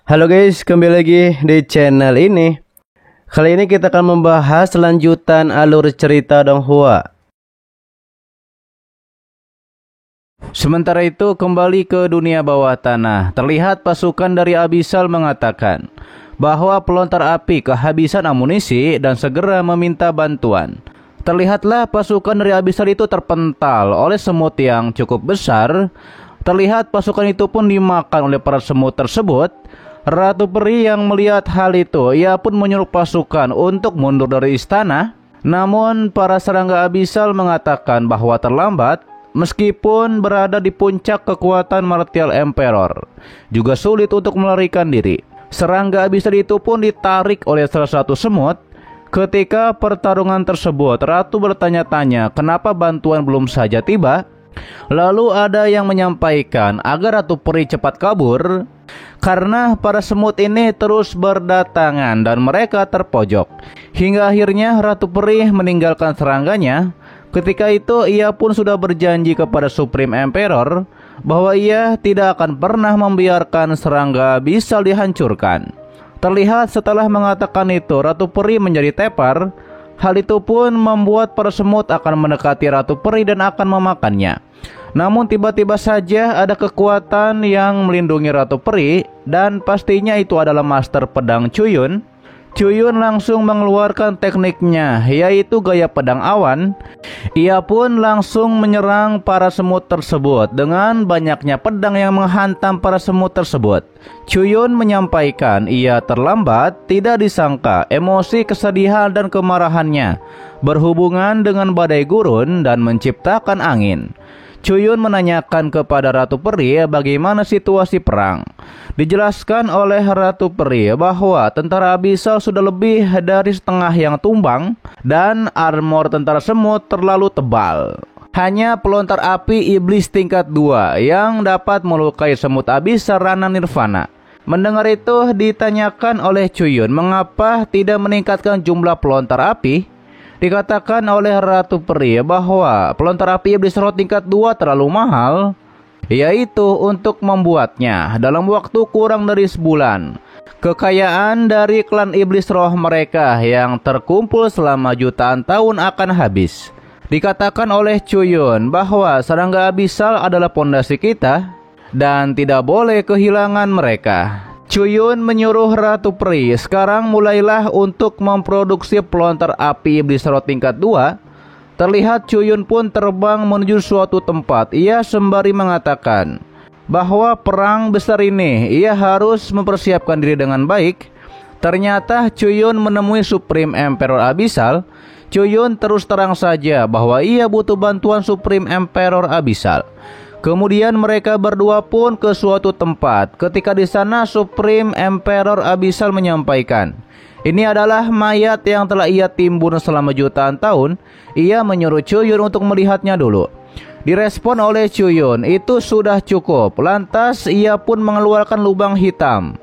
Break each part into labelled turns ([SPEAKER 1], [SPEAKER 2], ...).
[SPEAKER 1] Halo guys, kembali lagi di channel ini. Kali ini kita akan membahas lanjutan alur cerita Donghua. Sementara itu kembali ke dunia bawah tanah. Terlihat pasukan dari Abyssal mengatakan bahwa pelontar api kehabisan amunisi dan segera meminta bantuan. Terlihatlah pasukan dari Abyssal itu terpental oleh semut yang cukup besar. Terlihat pasukan itu pun dimakan oleh para semut tersebut. Ratu Peri yang melihat hal itu, ia pun menyuruh pasukan untuk mundur dari istana. Namun para serangga Abyssal mengatakan bahwa terlambat. Meskipun berada di puncak kekuatan Martial Emperor, juga sulit untuk melarikan diri. Serangga Abyssal itu pun ditarik oleh salah satu semut. Ketika pertarungan tersebut, Ratu bertanya-tanya kenapa bantuan belum saja tiba. Lalu ada yang menyampaikan agar Ratu Peri cepat kabur karena para semut ini terus berdatangan dan mereka terpojok. Hingga akhirnya Ratu Peri meninggalkan serangganya. Ketika itu ia pun sudah berjanji kepada Supreme Emperor bahwa ia tidak akan pernah membiarkan serangga Abyssal dihancurkan. Terlihat setelah mengatakan itu, Ratu Peri menjadi tepar. Hal itu pun membuat para semut akan mendekati Ratu Peri dan akan memakannya. Namun tiba-tiba saja ada kekuatan yang melindungi Ratu Peri, dan pastinya itu adalah Master Pedang Cuyun. Cuyun langsung mengeluarkan tekniknya, yaitu gaya pedang awan. Ia pun langsung menyerang para semut tersebut dengan banyaknya pedang yang menghantam para semut tersebut. Cuyun menyampaikan ia terlambat, tidak disangka emosi kesedihan dan kemarahannya berhubungan dengan badai gurun dan menciptakan angin. Cuyun menanyakan kepada Ratu Peri bagaimana situasi perang. Dijelaskan oleh Ratu Peri bahwa tentara Abyssal sudah lebih dari setengah yang tumbang dan armor tentara semut terlalu tebal. Hanya pelontar api iblis tingkat 2 yang dapat melukai semut Abyssal Rana Nirvana. Mendengar itu ditanyakan oleh Cuyun mengapa tidak meningkatkan jumlah pelontar api. Dikatakan oleh Ratu Peri bahwa pelontar api iblis roh tingkat 2 terlalu mahal, yaitu untuk membuatnya dalam waktu kurang dari sebulan. Kekayaan dari klan iblis roh mereka yang terkumpul selama jutaan tahun akan habis. Dikatakan oleh Cuyun bahwa serangga Abyssal adalah pondasi kita dan tidak boleh kehilangan mereka. Cuyun menyuruh Ratu Peri sekarang mulailah untuk memproduksi pelontar api iblis roh tingkat 2. Terlihat Cuyun pun terbang menuju suatu tempat. Ia sembari mengatakan bahwa perang besar ini ia harus mempersiapkan diri dengan baik. Ternyata Cuyun menemui Supreme Emperor Abyssal. Cuyun terus terang saja bahwa ia butuh bantuan Supreme Emperor Abyssal. Kemudian mereka berdua pun ke suatu tempat. Ketika di sana Supreme Emperor Abyssal menyampaikan, ini adalah mayat yang telah ia timbun selama jutaan tahun. Ia menyuruh Cuyun untuk melihatnya dulu. Direspon oleh Cuyun, itu sudah cukup. Lantas ia pun mengeluarkan lubang hitam.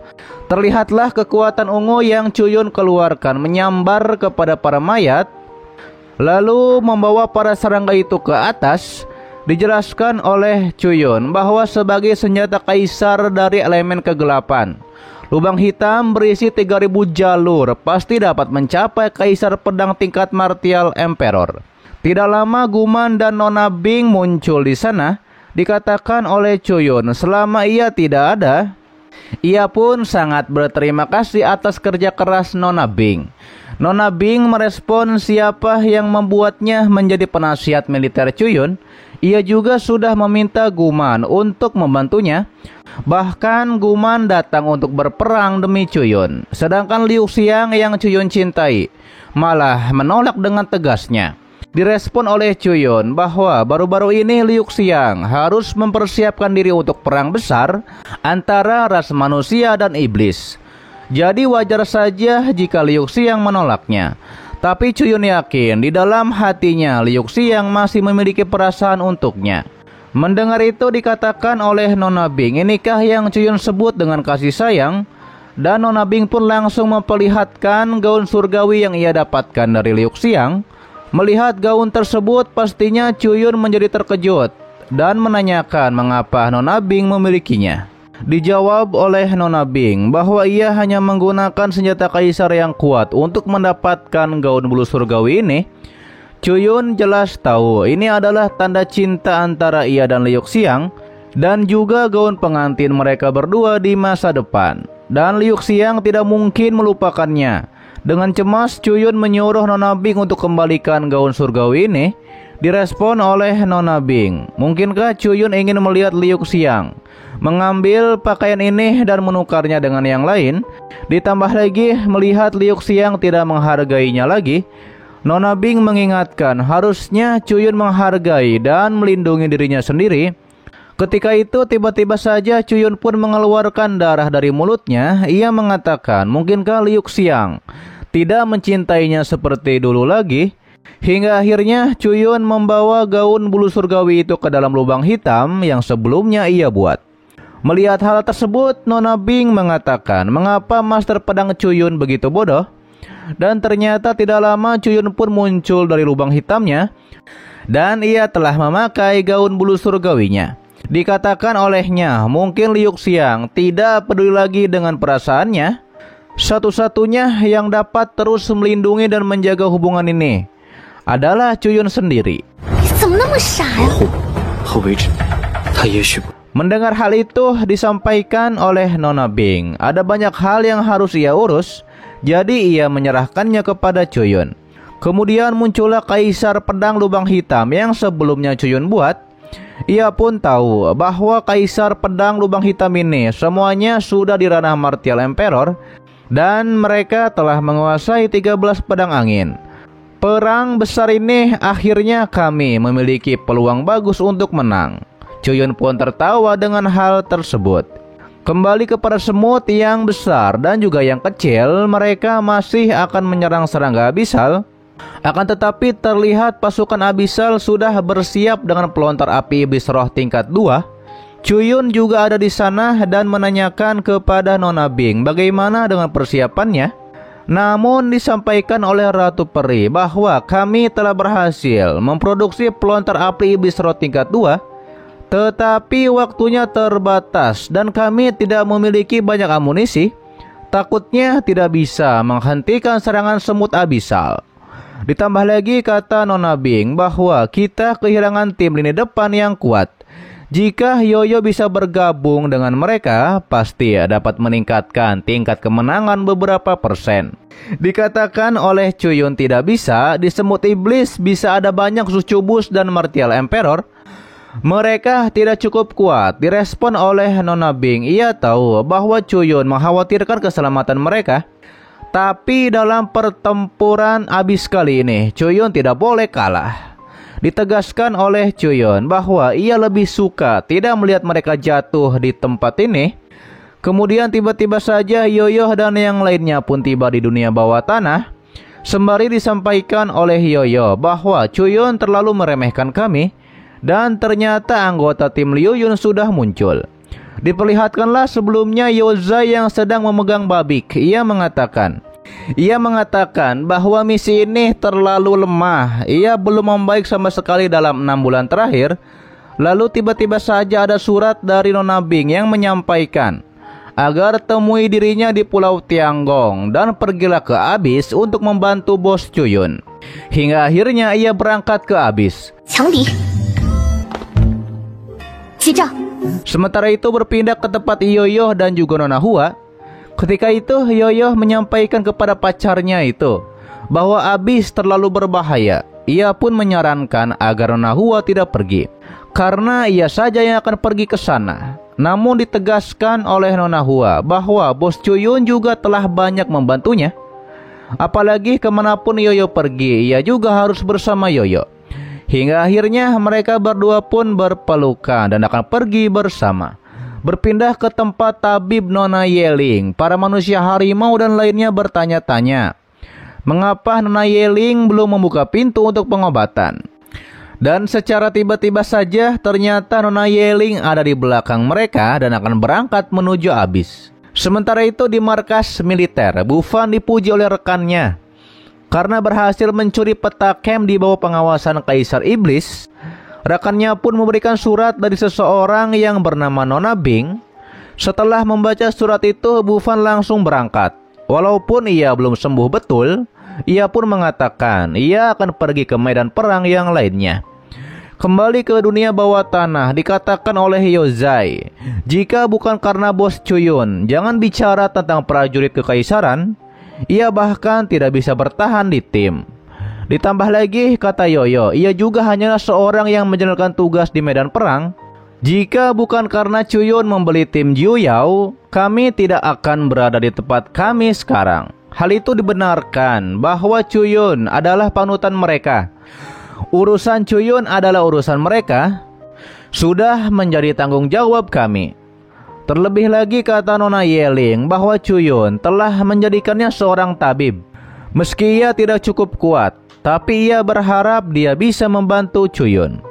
[SPEAKER 1] Terlihatlah kekuatan ungu yang Cuyun keluarkan menyambar kepada para mayat, lalu membawa para serangga itu ke atas. Dijelaskan oleh Cuyun bahwa sebagai senjata kaisar dari elemen kegelapan, lubang hitam berisi 3000 jalur pasti dapat mencapai kaisar pedang tingkat Martial Emperor. Tidak lama Guman dan Nona Bing muncul di sana. Dikatakan oleh Cuyun selama ia tidak ada, ia pun sangat berterima kasih atas kerja keras Nona Bing. Nona Bing merespon siapa yang membuatnya menjadi penasihat militer Cuyun. Ia juga sudah meminta Guman untuk membantunya. Bahkan Guman datang untuk berperang demi Cuyun. Sedangkan Liu Xiang yang Cuyun cintai malah menolak dengan tegasnya. Direspon oleh Cuyun bahwa baru-baru ini Liu Xiang harus mempersiapkan diri untuk perang besar antara ras manusia dan iblis. Jadi wajar saja jika Liu Xiang menolaknya. Tapi Cuyun yakin di dalam hatinya Liu Xiang masih memiliki perasaan untuknya. Mendengar itu dikatakan oleh Nona Bing, inikah yang Cuyun sebut dengan kasih sayang? Dan Nona Bing pun langsung memperlihatkan gaun surgawi yang ia dapatkan dari Liu Xiang. Melihat gaun tersebut pastinya Cuyun menjadi terkejut dan menanyakan mengapa Nona Bing memilikinya. Dijawab oleh Nona Bing bahwa ia hanya menggunakan senjata kaisar yang kuat untuk mendapatkan gaun bulu surgawi ini. Chuyun jelas tahu ini adalah tanda cinta antara ia dan Liu Xiang, dan juga gaun pengantin mereka berdua di masa depan. Dan Liu Xiang tidak mungkin melupakannya. Dengan cemas, Chuyun menyuruh Nona Bing untuk kembalikan gaun surgawi ini. Direspon oleh Nona Bing, mungkinkah Chuyun ingin melihat Liu Xiang mengambil pakaian ini dan menukarnya dengan yang lain? Ditambah lagi melihat Liu Xiang tidak menghargainya lagi. Nona Bing mengingatkan harusnya Chuyun menghargai dan melindungi dirinya sendiri. Ketika itu tiba-tiba saja Chuyun pun mengeluarkan darah dari mulutnya. Ia mengatakan mungkinkah Liu Xiang tidak mencintainya seperti dulu lagi. Hingga akhirnya Chuyun membawa gaun bulu surgawi itu ke dalam lubang hitam yang sebelumnya ia buat. Melihat hal tersebut, Nona Bing mengatakan mengapa Master Pedang Chuyun begitu bodoh. Dan ternyata tidak lama Chuyun pun muncul dari lubang hitamnya, dan ia telah memakai gaun bulu surgawinya. Dikatakan olehnya mungkin Liu Xiang tidak peduli lagi dengan perasaannya. Satu-satunya yang dapat terus melindungi dan menjaga hubungan ini adalah Chuyun sendiri. Mendengar hal itu disampaikan oleh Nona Bing, ada banyak hal yang harus ia urus, jadi ia menyerahkannya kepada Chuyun. Kemudian muncullah kaisar pedang lubang hitam yang sebelumnya Chuyun buat. Ia pun tahu bahwa kaisar pedang lubang hitam ini semuanya sudah di ranah Martial Emperor, dan mereka telah menguasai 13 pedang angin. Perang besar ini akhirnya kami memiliki peluang bagus untuk menang. Chuyun pun tertawa dengan hal tersebut. Kembali kepada semut yang besar dan juga yang kecil, mereka masih akan menyerang serangga Abyssal. Akan tetapi terlihat pasukan Abyssal sudah bersiap dengan pelontar api iblis roh tingkat 2. Chuyun juga ada di sana dan menanyakan kepada Nona Bing bagaimana dengan persiapannya. Namun disampaikan oleh Ratu Peri bahwa kami telah berhasil memproduksi pelontar api iblis roh tingkat 2. Tetapi waktunya terbatas dan kami tidak memiliki banyak amunisi. Takutnya tidak bisa menghentikan serangan semut Abyssal. Ditambah lagi kata Nona Bing bahwa kita kehilangan tim lini depan yang kuat. Jika Yoyo bisa bergabung dengan mereka, pasti dapat meningkatkan tingkat kemenangan beberapa persen. Dikatakan oleh Chuyun tidak bisa, di semut iblis bisa ada banyak Sucubus dan Martial Emperor. Mereka tidak cukup kuat. Direspon oleh Nona Bing, ia tahu bahwa Chuyun mengkhawatirkan keselamatan mereka. Tapi dalam pertempuran abis kali ini, Chuyun tidak boleh kalah. Ditegaskan oleh Chuyun bahwa ia lebih suka tidak melihat mereka jatuh di tempat ini. Kemudian tiba-tiba saja Yoyo dan yang lainnya pun tiba di dunia bawah tanah. Sembari disampaikan oleh Yoyo bahwa Chuyun terlalu meremehkan kami. Dan ternyata anggota tim Liu Yun sudah muncul. Diperlihatkanlah sebelumnya Yoza yang sedang memegang babik. Ia mengatakan bahwa misi ini terlalu lemah. Ia belum membaik sama sekali dalam 6 bulan terakhir. Lalu tiba-tiba saja ada surat dari Nona Bing yang menyampaikan agar temui dirinya di Pulau Tianggong dan pergilah ke Abyss untuk membantu bos Chuyun. Hingga akhirnya ia berangkat ke Abyss. Sementara itu berpindah ke tempat Yoyo dan juga Nona Hua. Ketika itu Yoyo menyampaikan kepada pacarnya itu bahwa Abyss terlalu berbahaya. Ia pun menyarankan agar Nona Hua tidak pergi, karena ia saja yang akan pergi ke sana. Namun ditegaskan oleh Nona Hua bahwa bos Chuyun juga telah banyak membantunya. Apalagi kemanapun Yoyo pergi, ia juga harus bersama Yoyo. Hingga akhirnya mereka berdua pun berpelukan dan akan pergi bersama. Berpindah ke tempat tabib Nona Yeling, para manusia harimau dan lainnya bertanya-tanya mengapa Nona Yeling belum membuka pintu untuk pengobatan. Dan secara tiba-tiba saja ternyata Nona Yeling ada di belakang mereka dan akan berangkat menuju Abyss. Sementara itu di markas militer, Bufan dipuji oleh rekannya karena berhasil mencuri peta camp di bawah pengawasan Kaisar Iblis. Rekannya pun memberikan surat dari seseorang yang bernama Nona Bing. Setelah membaca surat itu, Bufan langsung berangkat. Walaupun ia belum sembuh betul, ia pun mengatakan ia akan pergi ke medan perang yang lainnya. Kembali ke dunia bawah tanah, dikatakan oleh Yozai, jika bukan karena bos Chuyun jangan bicara tentang prajurit kekaisaran, ia bahkan tidak bisa bertahan di tim. Ditambah lagi, kata Yoyo, ia juga hanyalah seorang yang menjalankan tugas di medan perang. Jika bukan karena Chuyun membeli tim Jiuyao, kami tidak akan berada di tempat kami sekarang. Hal itu dibenarkan bahwa Chuyun adalah panutan mereka. Urusan Chuyun adalah urusan mereka, sudah menjadi tanggung jawab kami. Terlebih lagi, kata Nona Yeling, bahwa Chuyun telah menjadikannya seorang tabib. Meski ia tidak cukup kuat, tapi ia berharap dia bisa membantu Chuyun.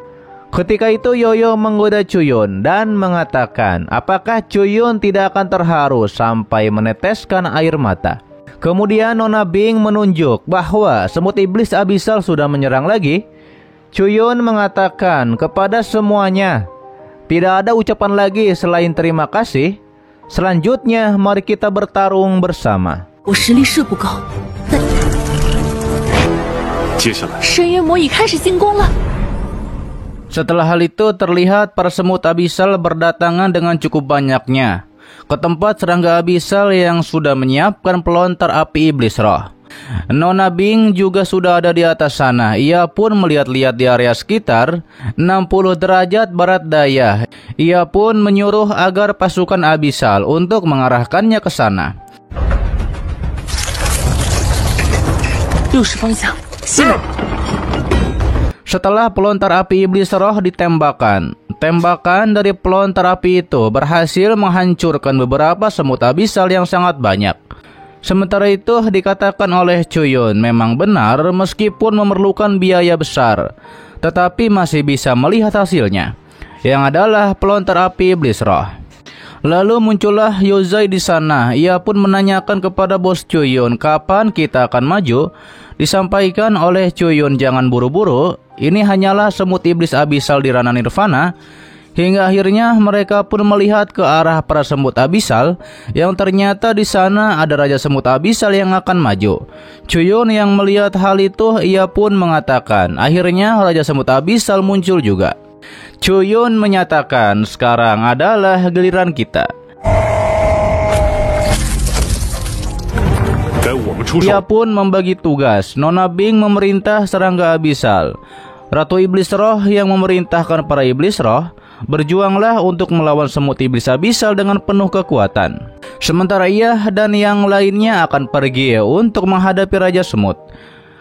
[SPEAKER 1] Ketika itu Yoyo menggoda Chuyun dan mengatakan apakah Chuyun tidak akan terharu sampai meneteskan air mata. Kemudian Nona Bing menunjuk bahwa semut iblis abisal sudah menyerang lagi. Chuyun mengatakan kepada semuanya, tidak ada ucapan lagi selain terima kasih. Selanjutnya mari kita bertarung bersama. Setelah hal itu terlihat para semut abisal berdatangan dengan cukup banyaknya ke tempat serangga abisal yang sudah menyiapkan pelontar api iblis roh. Nona Bing juga sudah ada di atas sana. Ia pun melihat-lihat di area sekitar 60 derajat barat daya. Ia pun menyuruh agar pasukan abisal untuk mengarahkannya ke sana. Setelah pelontar api iblis roh ditembakkan, tembakan dari pelontar api itu berhasil menghancurkan beberapa semut abisal yang sangat banyak. Sementara itu dikatakan oleh Chuyun memang benar meskipun memerlukan biaya besar, tetapi masih bisa melihat hasilnya, yang adalah pelontar api iblis roh. Lalu muncullah Yozai di sana. Ia pun menanyakan kepada bos Chuyun kapan kita akan maju. Disampaikan oleh Chuyun jangan buru-buru, ini hanyalah semut iblis abisal di ranah nirvana. Hingga akhirnya mereka pun melihat ke arah para semut abisal, yang ternyata di sana ada Raja Semut Abisal yang akan maju. Chuyun yang melihat hal itu, ia pun mengatakan, akhirnya Raja Semut Abisal muncul juga. Chuyun menyatakan, sekarang adalah giliran kita. Ia pun membagi tugas. Nona Bing memerintah serangga abisal. Ratu Iblis Roh yang memerintahkan para iblis roh, berjuanglah untuk melawan semut iblis abisal dengan penuh kekuatan. Sementara ia dan yang lainnya akan pergi untuk menghadapi Raja Semut.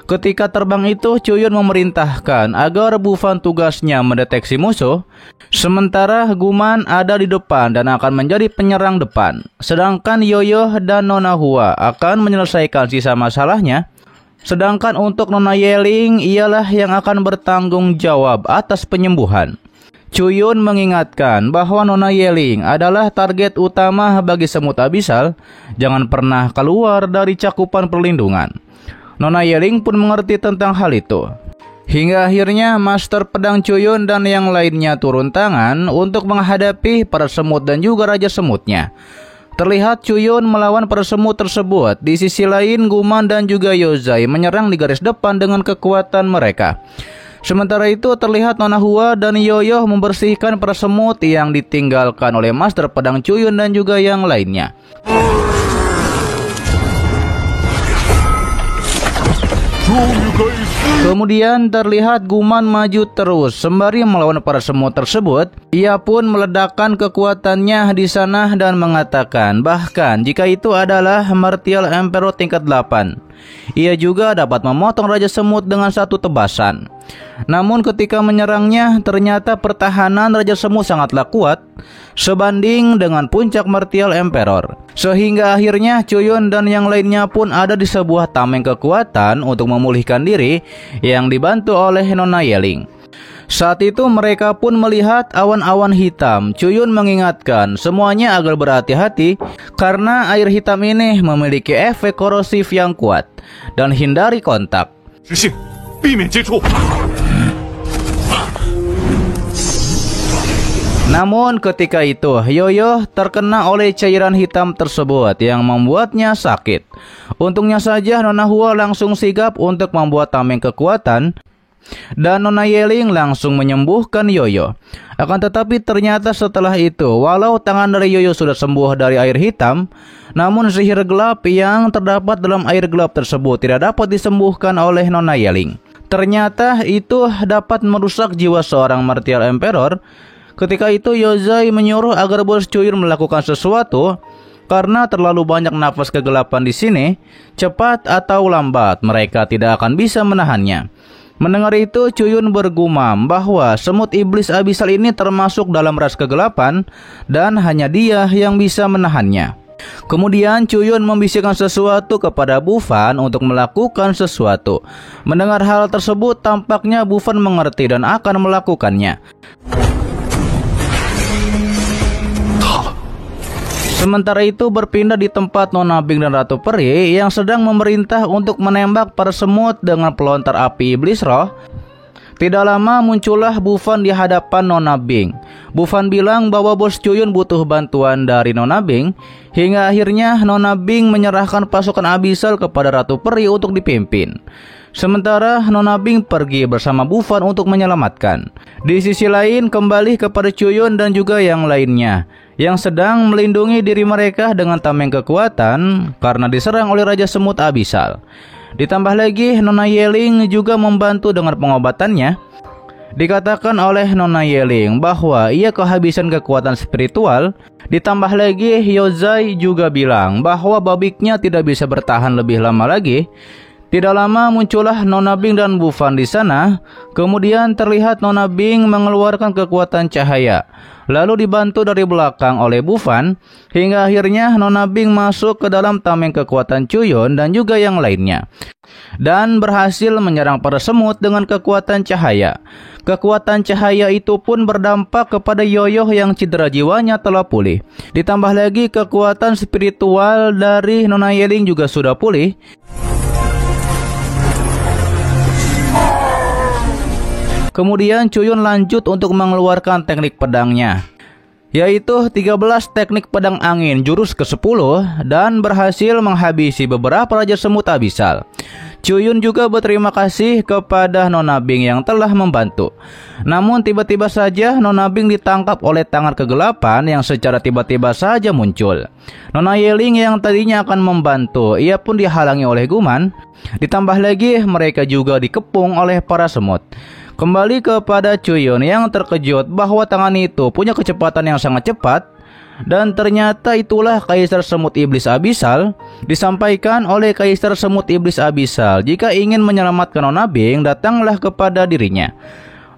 [SPEAKER 1] Ketika terbang itu, Chuyun memerintahkan agar Bufan tugasnya mendeteksi musuh, sementara Guman ada di depan dan akan menjadi penyerang depan. Sedangkan Yoyo dan Nona Hua akan menyelesaikan sisa masalahnya. Sedangkan untuk Nona Yeling, ialah yang akan bertanggung jawab atas penyembuhan. Chuyun mengingatkan bahwa Nona Yeling adalah target utama bagi semut abisal, jangan pernah keluar dari cakupan perlindungan. Nona Yeling pun mengerti tentang hal itu. Hingga akhirnya Master Pedang Chuyun dan yang lainnya turun tangan untuk menghadapi para semut dan juga Raja Semutnya. Terlihat Chuyun melawan para semut tersebut. Di sisi lain, Guman dan juga Yozai menyerang di garis depan dengan kekuatan mereka. Sementara itu terlihat Nona Hua dan Yoyo membersihkan para semut yang ditinggalkan oleh Master Pedang Chuyun dan juga yang lainnya. Kemudian terlihat Guman maju terus sembari melawan para semut tersebut. Ia pun meledakkan kekuatannya di sana dan mengatakan bahkan jika itu adalah Martial Emperor tingkat 8, ia juga dapat memotong Raja Semut dengan satu tebasan. Namun ketika menyerangnya, ternyata pertahanan Raja Semut sangatlah kuat sebanding dengan puncak Martial Emperor. Sehingga akhirnya Chuyun dan yang lainnya pun ada di sebuah tameng kekuatan untuk memulihkan diri yang dibantu oleh Nona Yeling. Saat itu mereka pun melihat awan-awan hitam. Chuyun mengingatkan semuanya agar berhati-hati karena air hitam ini memiliki efek korosif yang kuat dan hindari kontak. Namun ketika itu Yoyo terkena oleh cairan hitam tersebut yang membuatnya sakit. Untungnya saja Nona Hua langsung sigap untuk membuat tameng kekuatan dan Nona Yeling langsung menyembuhkan Yoyo. Akan tetapi ternyata setelah itu, walau tangan dari Yoyo sudah sembuh dari air hitam, namun sihir gelap yang terdapat dalam air gelap tersebut tidak dapat disembuhkan oleh Nona Yeling. Ternyata itu dapat merusak jiwa seorang martial emperor. Ketika itu Yozai menyuruh agar Bos Cuyun melakukan sesuatu karena terlalu banyak nafas kegelapan di sini. Cepat atau lambat mereka tidak akan bisa menahannya. Mendengar itu Cuyun bergumam bahwa semut iblis abisal ini termasuk dalam ras kegelapan dan hanya dia yang bisa menahannya. Kemudian Cuyun membisikkan sesuatu kepada Bufan untuk melakukan sesuatu. Mendengar hal tersebut tampaknya Bufan mengerti dan akan melakukannya. Sementara itu berpindah di tempat Nona Bing dan Ratu Peri yang sedang memerintah untuk menembak para semut dengan pelontar api iblis roh. Tidak lama muncullah Bufan di hadapan Nona Bing. Bufan bilang bahwa Bos Cuyun butuh bantuan dari Nona Bing. Hingga akhirnya Nona Bing menyerahkan pasukan abisal kepada Ratu Peri untuk dipimpin. Sementara Nona Bing pergi bersama Bufan untuk menyelamatkan. Di sisi lain kembali kepada Cuyun dan juga yang lainnya yang sedang melindungi diri mereka dengan tameng kekuatan karena diserang oleh Raja Semut Abisal. Ditambah lagi Nona Yeling juga membantu dengan pengobatannya. Dikatakan oleh Nona Yeling bahwa ia kehabisan kekuatan spiritual. Ditambah lagi Yozai juga bilang bahwa babiknya tidak bisa bertahan lebih lama lagi. Tidak lama muncullah Nona Bing dan Bufan di sana. Kemudian terlihat Nona Bing mengeluarkan kekuatan cahaya, lalu dibantu dari belakang oleh Bufan, hingga akhirnya Nona Bing masuk ke dalam tameng kekuatan Cuyun dan juga yang lainnya, dan berhasil menyerang para semut dengan kekuatan cahaya. Kekuatan cahaya itu pun berdampak kepada Yoyo yang cedera jiwanya telah pulih. Ditambah lagi kekuatan spiritual dari Nona Yeling juga sudah pulih. Kemudian Cuyun lanjut untuk mengeluarkan teknik pedangnya, yaitu 13 teknik pedang angin jurus ke-10 dan berhasil menghabisi beberapa Raja Semut Abisal. Cuyun juga berterima kasih kepada Nona Bing yang telah membantu. Namun tiba-tiba saja Nona Bing ditangkap oleh tangan kegelapan yang secara tiba-tiba saja muncul. Nona Yeling yang tadinya akan membantu, ia pun dihalangi oleh Guman. Ditambah lagi mereka juga dikepung oleh para semut. Kembali kepada Cuyun yang terkejut bahwa tangan itu punya kecepatan yang sangat cepat. Dan ternyata itulah Kaisar Semut Iblis Abisal. Disampaikan oleh Kaisar Semut Iblis Abisal, jika ingin menyelamatkan Nona Bing, datanglah kepada dirinya.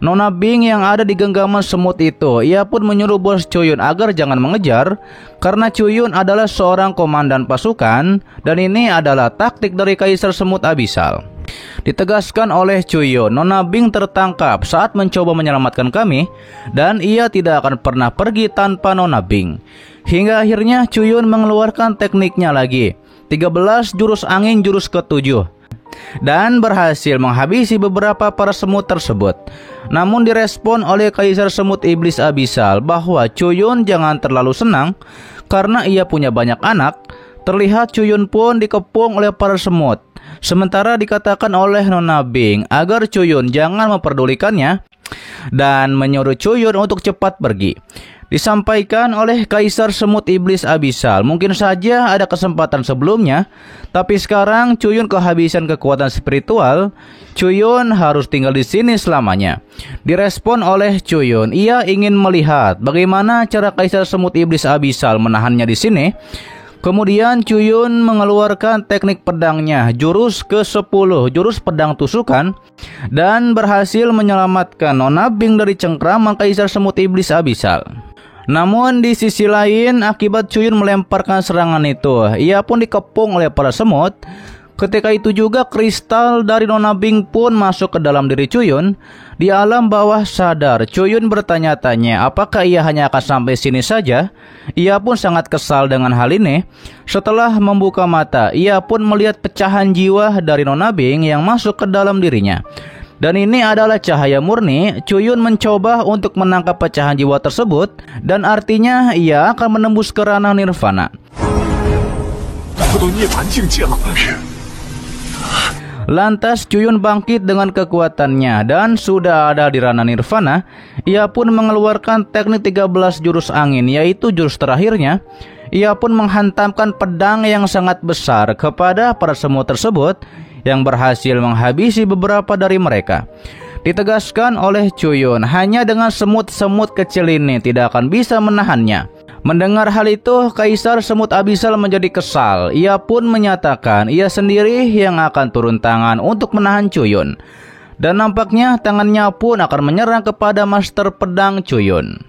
[SPEAKER 1] Nona Bing yang ada di genggaman semut itu, ia pun menyuruh Bos Cuyun agar jangan mengejar, karena Cuyun adalah seorang komandan pasukan, dan ini adalah taktik dari Kaisar Semut Abisal. Ditegaskan oleh Cuyun, Nona Bing tertangkap saat mencoba menyelamatkan kami, dan ia tidak akan pernah pergi tanpa Nona Bing. Hingga akhirnya Cuyun mengeluarkan tekniknya lagi, 13 jurus angin jurus ke-7, dan berhasil menghabisi beberapa para semut tersebut. Namun direspon oleh Kaisar Semut Iblis Abisal bahwa Cuyun jangan terlalu senang karena ia punya banyak anak. Terlihat Cuyun pun dikepung oleh para semut. Sementara dikatakan oleh Nona Bing agar Cuyun jangan memperdulikannya dan menyuruh Cuyun untuk cepat pergi. Disampaikan oleh Kaisar Semut Iblis Abisal, mungkin saja ada kesempatan sebelumnya, tapi sekarang Cuyun kehabisan kekuatan spiritual. Cuyun harus tinggal di sini selamanya. Direspon oleh Cuyun, ia ingin melihat bagaimana cara Kaisar Semut Iblis Abisal menahannya di sini. Kemudian Cuyun mengeluarkan teknik pedangnya, jurus ke-10, jurus pedang tusukan, dan berhasil menyelamatkan Nona Bing dari cengkraman Kaisar Semut Iblis Abisal. Namun di sisi lain, akibat Cuyun melemparkan serangan itu, ia pun dikepung oleh para semut. Ketika itu juga kristal dari Nona Bing pun masuk ke dalam diri Cuyun. Di alam bawah sadar, Cuyun bertanya-tanya apakah ia hanya akan sampai sini saja. Ia pun sangat kesal dengan hal ini. Setelah membuka mata, ia pun melihat pecahan jiwa dari Nona Bing yang masuk ke dalam dirinya. Dan ini adalah cahaya murni. Cuyun mencoba untuk menangkap pecahan jiwa tersebut, dan artinya ia akan menembus ke ranah nirvana. Lantas Cuyun bangkit dengan kekuatannya, dan sudah ada di ranah nirvana, ia pun mengeluarkan teknik 13 jurus angin, yaitu jurus terakhirnya. Ia pun menghantamkan pedang yang sangat besar kepada para semut tersebut, yang berhasil menghabisi beberapa dari mereka. Ditegaskan oleh Cuyun, hanya dengan semut-semut kecil ini tidak akan bisa menahannya. Mendengar hal itu, Kaisar Semut Abisal menjadi kesal. Ia pun menyatakan ia sendiri yang akan turun tangan untuk menahan Cuyun. Dan nampaknya tangannya pun akan menyerang kepada Master Pedang Cuyun.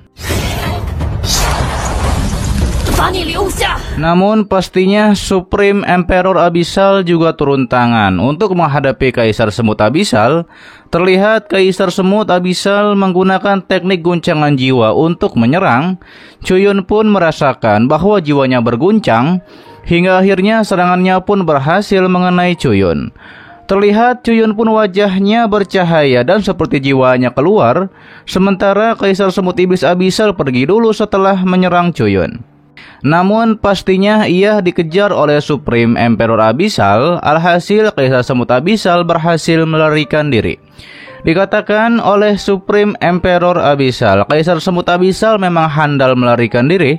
[SPEAKER 1] Namun pastinya Supreme Emperor Abisal juga turun tangan untuk menghadapi Kaisar Semut Abisal. Terlihat Kaisar Semut Abisal menggunakan teknik guncangan jiwa untuk menyerang. Cuyun pun merasakan bahwa jiwanya berguncang, hingga akhirnya serangannya pun berhasil mengenai Cuyun. Terlihat Cuyun pun wajahnya bercahaya dan seperti jiwanya keluar, sementara Kaisar Semut Iblis Abisal pergi dulu setelah menyerang Cuyun. Namun pastinya ia dikejar oleh Supreme Emperor Abisal. Alhasil Kaisar Semut Abisal berhasil melarikan diri. Dikatakan oleh Supreme Emperor Abisal, Kaisar Semut Abisal memang handal melarikan diri.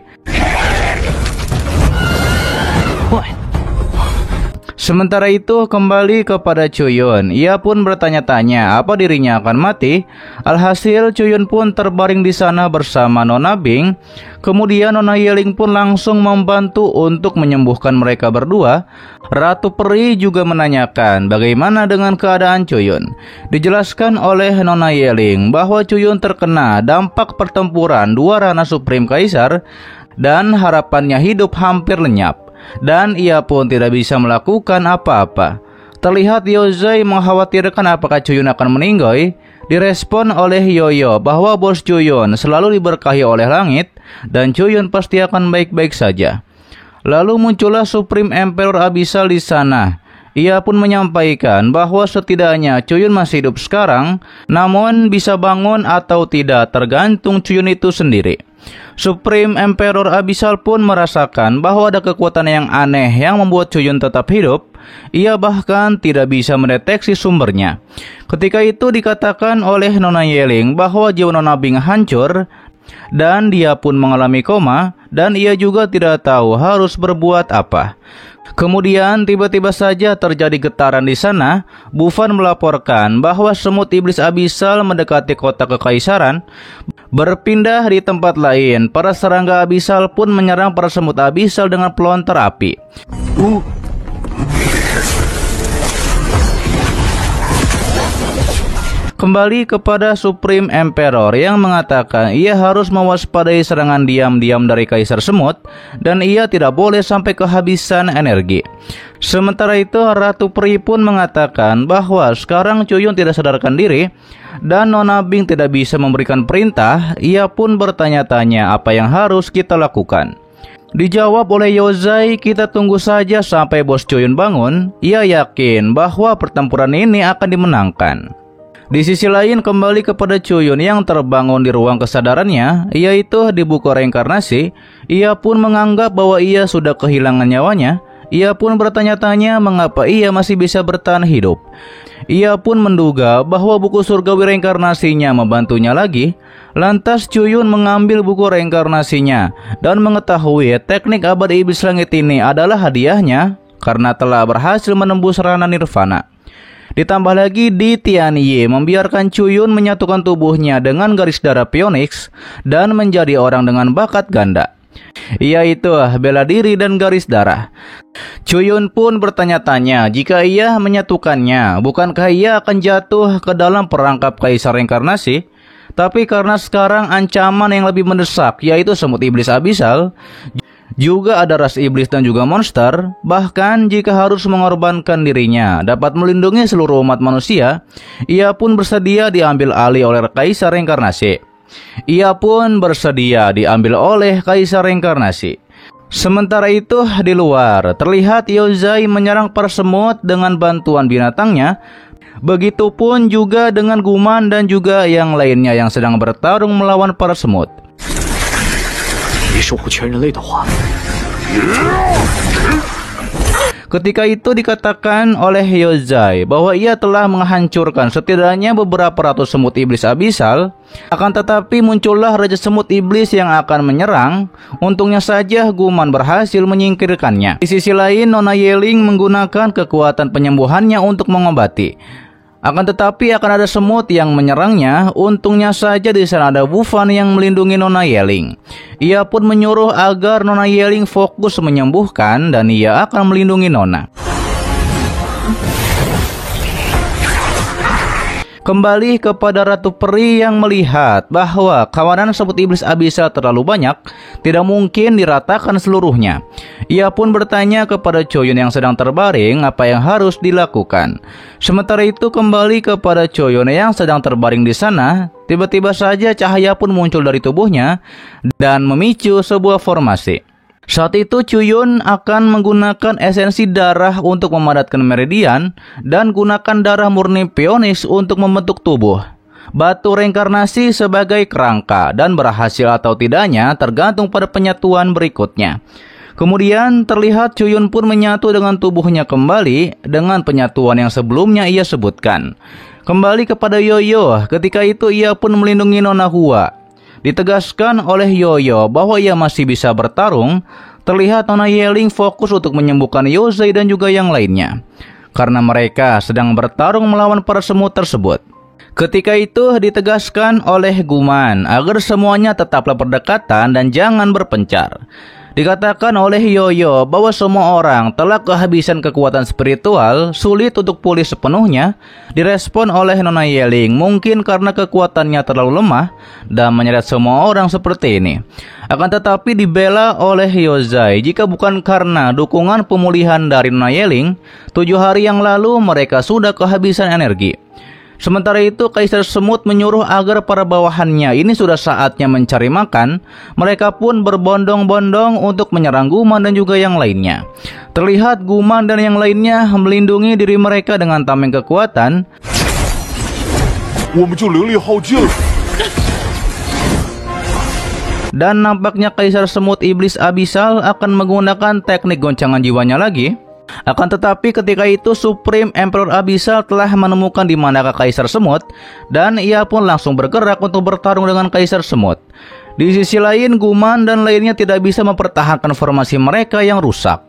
[SPEAKER 1] Sementara itu kembali kepada Cuyun. Ia pun bertanya-tanya apa dirinya akan mati. Alhasil Cuyun pun terbaring di sana bersama Nona Bing. Kemudian Nona Yeling pun langsung membantu untuk menyembuhkan mereka berdua. Ratu Peri juga menanyakan bagaimana dengan keadaan Cuyun. Dijelaskan oleh Nona Yeling bahwa Cuyun terkena dampak pertempuran dua ranah Supreme Kaisar dan harapannya hidup hampir lenyap. Dan ia pun tidak bisa melakukan apa-apa. Terlihat Yozai mengkhawatirkan apakah Cuyun akan meninggal. Direspon oleh Yoyo bahwa bos Cuyun selalu diberkahi oleh langit dan Cuyun pasti akan baik-baik saja. Lalu muncullah Supreme Emperor Abisal di sana. Ia pun menyampaikan bahwa setidaknya Cuyun masih hidup sekarang, namun bisa bangun atau tidak tergantung Cuyun itu sendiri. Supreme Emperor Abisal pun merasakan bahwa ada kekuatan yang aneh yang membuat Cuyun tetap hidup. Ia bahkan tidak bisa mendeteksi sumbernya. Ketika itu dikatakan oleh Nona Yeling bahwa jiwa Nona Bing hancur dan dia pun mengalami koma, dan ia juga tidak tahu harus berbuat apa. Kemudian tiba-tiba saja terjadi getaran di sana. Bufan melaporkan bahwa semut iblis Abisal mendekati kota kekaisaran. Berpindah di tempat lain, para serangga Abisal pun menyerang para semut Abisal dengan pelontar api. Kembali kepada Supreme Emperor yang mengatakan ia harus mewaspadai serangan diam-diam dari Kaisar Semut dan ia tidak boleh sampai kehabisan energi. Sementara itu Ratu Peri pun mengatakan bahwa sekarang Cuyun tidak sadarkan diri dan Nona Bing tidak bisa memberikan perintah. Ia pun bertanya-tanya apa yang harus kita lakukan. Dijawab oleh Yozai, kita tunggu saja sampai bos Cuyun bangun. Ia yakin bahwa pertempuran ini akan dimenangkan. Di sisi lain kembali kepada Cuyun yang terbangun di ruang kesadarannya, yaitu di buku reinkarnasi. Ia pun menganggap bahwa ia sudah kehilangan nyawanya. Ia pun bertanya-tanya mengapa ia masih bisa bertahan hidup. Ia pun menduga bahwa buku surgawi reinkarnasinya membantunya lagi. Lantas Cuyun mengambil buku reinkarnasinya dan mengetahui teknik abad iblis langit ini adalah hadiahnya karena telah berhasil menembus ranah nirvana. Ditambah lagi di Tianyi membiarkan Cuyun menyatukan tubuhnya dengan garis darah Phoenix dan menjadi orang dengan bakat ganda, yaitu bela diri dan garis darah. Cuyun pun bertanya-tanya jika ia menyatukannya, bukankah ia akan jatuh ke dalam perangkap kaisar reinkarnasi? Tapi karena sekarang ancaman yang lebih mendesak yaitu semut iblis Abisal, juga ada ras iblis dan juga monster. Bahkan jika harus mengorbankan dirinya dapat melindungi seluruh umat manusia, ia pun bersedia diambil alih oleh kaisar reinkarnasi. Ia pun bersedia diambil oleh kaisar reinkarnasi. Sementara itu di luar terlihat Yozai menyerang para semut dengan bantuan binatangnya. Begitupun juga dengan Guman dan juga yang lainnya yang sedang bertarung melawan para semut. Ketika itu dikatakan oleh Yozai bahwa ia telah menghancurkan setidaknya beberapa ratus semut iblis abisal. Akan tetapi muncullah Raja Semut Iblis yang akan menyerang. Untungnya saja Guman berhasil menyingkirkannya. Di sisi lain, Nona Yeling menggunakan kekuatan penyembuhannya untuk mengobati. Akan tetapi akan ada semut yang menyerangnya. Untungnya saja di sana ada Wufan yang melindungi Nona Yeling. Ia pun menyuruh agar Nona Yeling fokus menyembuhkan dan ia akan melindungi Nona. Kembali kepada Ratu Peri yang melihat bahwa kawanan semut iblis abisal terlalu banyak, tidak mungkin diratakan seluruhnya. Ia pun bertanya kepada Choyun yang sedang terbaring apa yang harus dilakukan. Sementara itu kembali kepada Choyun yang sedang terbaring di sana, tiba-tiba saja cahaya pun muncul dari tubuhnya dan memicu sebuah formasi. Saat itu Choyun akan menggunakan esensi darah untuk memadatkan meridian dan gunakan darah murni Phoenix untuk membentuk tubuh. Batu reinkarnasi sebagai kerangka dan berhasil atau tidaknya tergantung pada penyatuan berikutnya. Kemudian terlihat Choyun pun menyatu dengan tubuhnya kembali dengan penyatuan yang sebelumnya ia sebutkan. Kembali kepada Yoyo, ketika itu ia pun melindungi Nona Hua. Ditegaskan oleh Yoyo bahwa ia masih bisa bertarung. Terlihat Nona Yeling fokus untuk menyembuhkan Yozai dan juga yang lainnya, karena mereka sedang bertarung melawan para semut tersebut. Ketika itu ditegaskan oleh Guman agar semuanya tetaplah berdekatan dan jangan berpencar. Dikatakan oleh Yoyo bahwa semua orang telah kehabisan kekuatan spiritual, sulit untuk pulih sepenuhnya. Direspon oleh Nona Yeling mungkin karena kekuatannya terlalu lemah dan menyeret semua orang seperti ini. Akan tetapi dibela oleh Yozai jika bukan karena dukungan pemulihan dari Nona Yeling, 7 hari yang lalu mereka sudah kehabisan energi. Sementara itu Kaisar Semut menyuruh agar para bawahannya ini sudah saatnya mencari makan. Mereka pun berbondong-bondong untuk menyerang Guman dan juga yang lainnya. Terlihat Guman dan yang lainnya melindungi diri mereka dengan tameng kekuatan. Dan nampaknya Kaisar Semut Iblis Abisal akan menggunakan teknik goncangan jiwanya lagi. Akan tetapi ketika itu Supreme Emperor Abisal telah menemukan di manakah Kaisar Semut dan ia pun langsung bergerak untuk bertarung dengan Kaisar Semut. Di sisi lain Guman dan lainnya tidak bisa mempertahankan formasi mereka yang rusak.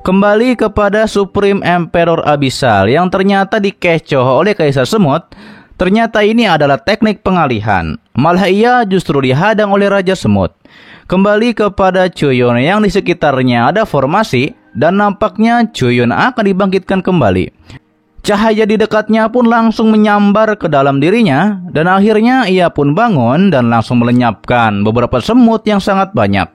[SPEAKER 1] Kembali kepada Supreme Emperor Abisal yang ternyata dikecoh oleh Kaisar Semut. Ternyata ini adalah teknik pengalihan. Malah ia justru dihadang oleh Raja Semut. Kembali kepada Choyun yang di sekitarnya ada formasi dan nampaknya Choyun akan dibangkitkan kembali. Cahaya di dekatnya pun langsung menyambar ke dalam dirinya dan akhirnya ia pun bangun dan langsung melenyapkan beberapa semut yang sangat banyak.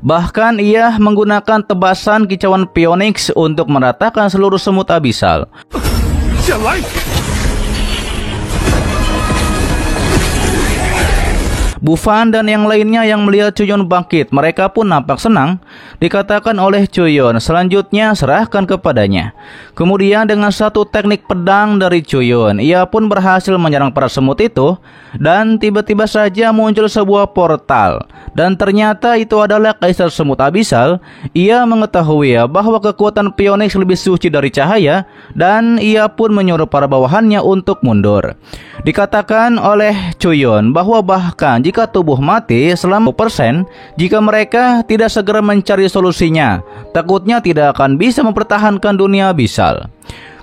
[SPEAKER 1] Bahkan ia menggunakan tebasan kicauan Phoenix untuk meratakan seluruh semut abisal. Bufan dan yang lainnya yang melihat Choyun bangkit, mereka pun nampak senang. Dikatakan oleh Choyun, selanjutnya serahkan kepadanya. Kemudian dengan satu teknik pedang dari Choyun, ia pun berhasil menyerang para semut itu. Dan tiba-tiba saja muncul sebuah portal. Dan ternyata itu adalah Kaisar Semut Abisal. Ia mengetahui bahwa kekuatan Phoenix lebih suci dari cahaya. Dan ia pun menyuruh para bawahannya untuk mundur. Dikatakan oleh Choyun bahwa bahkan jika tubuh mati selama 1%, jika mereka tidak segera mencari solusinya, takutnya tidak akan bisa mempertahankan dunia abisal.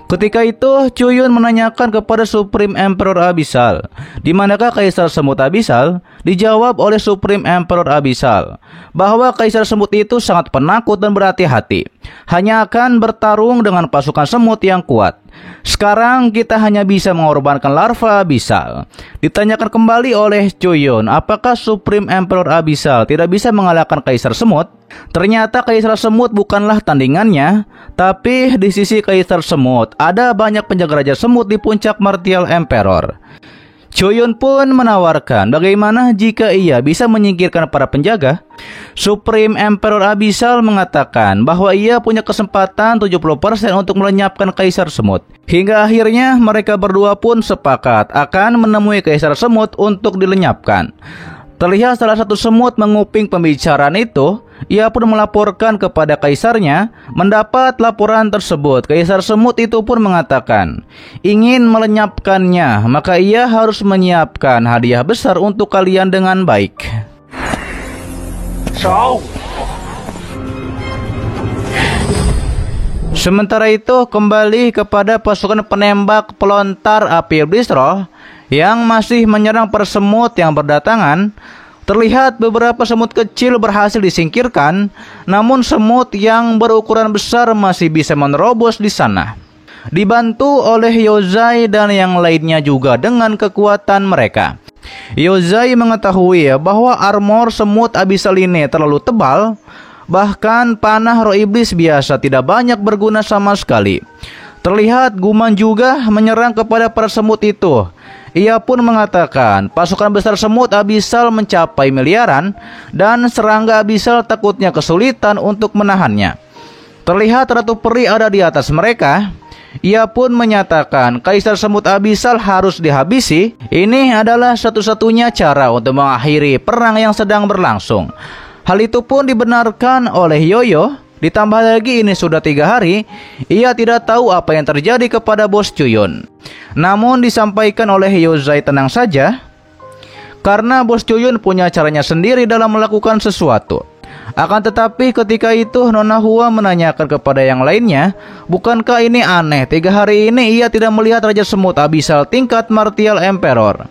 [SPEAKER 1] Ketika itu Choyun menanyakan kepada Supreme Emperor Abisal, di manakah Kaisar Semut Abisal? Dijawab oleh Supreme Emperor Abisal bahwa Kaisar Semut itu sangat penakut dan berhati-hati, hanya akan bertarung dengan pasukan semut yang kuat. Sekarang kita hanya bisa mengorbankan larva abisal. Ditanyakan kembali oleh Choyun, apakah Supreme Emperor Abisal tidak bisa mengalahkan Kaisar Semut? Ternyata Kaisar Semut bukanlah tandingannya, tapi di sisi Kaisar Semut ada banyak penjaga Raja Semut di puncak Martial Emperor. Chuyun pun menawarkan bagaimana jika ia bisa menyingkirkan para penjaga. Supreme Emperor Abyssal mengatakan bahwa ia punya kesempatan 70% untuk melenyapkan Kaisar Semut. Hingga akhirnya mereka berdua pun sepakat akan menemui Kaisar Semut untuk dilenyapkan. Terlihat salah satu semut menguping pembicaraan itu. Ia pun melaporkan kepada kaisarnya. Mendapat laporan tersebut, Kaisar Semut itu pun mengatakan ingin melenyapkannya, maka ia harus menyiapkan hadiah besar untuk kalian dengan baik. Sementara itu, kembali kepada pasukan penembak pelontar api iblis roh yang masih menyerang para semut yang berdatangan. Terlihat beberapa semut kecil berhasil disingkirkan, namun semut yang berukuran besar masih bisa menerobos di sana. Dibantu oleh Yozai dan yang lainnya juga dengan kekuatan mereka. Yozai mengetahui bahwa armor semut Abyssal ini terlalu tebal, bahkan panah roh iblis biasa tidak banyak berguna sama sekali. Terlihat Guman juga menyerang kepada para semut itu. Ia pun mengatakan pasukan besar semut Abyssal mencapai miliaran dan serangga Abyssal takutnya kesulitan untuk menahannya. Terlihat Ratu Peri ada di atas mereka. Ia pun menyatakan Kaisar Semut Abyssal harus dihabisi. Ini adalah satu-satunya cara untuk mengakhiri perang yang sedang berlangsung. Hal itu pun dibenarkan oleh Yoyo. Ditambah lagi ini sudah 3 hari, ia tidak tahu apa yang terjadi kepada bos Chuyun. Namun disampaikan oleh Yozai tenang saja, karena bos Chuyun punya caranya sendiri dalam melakukan sesuatu. Akan tetapi ketika itu Nona Hua menanyakan kepada yang lainnya, bukankah ini aneh, 3 hari ini ia tidak melihat Raja Semut Abyssal tingkat Martial Emperor.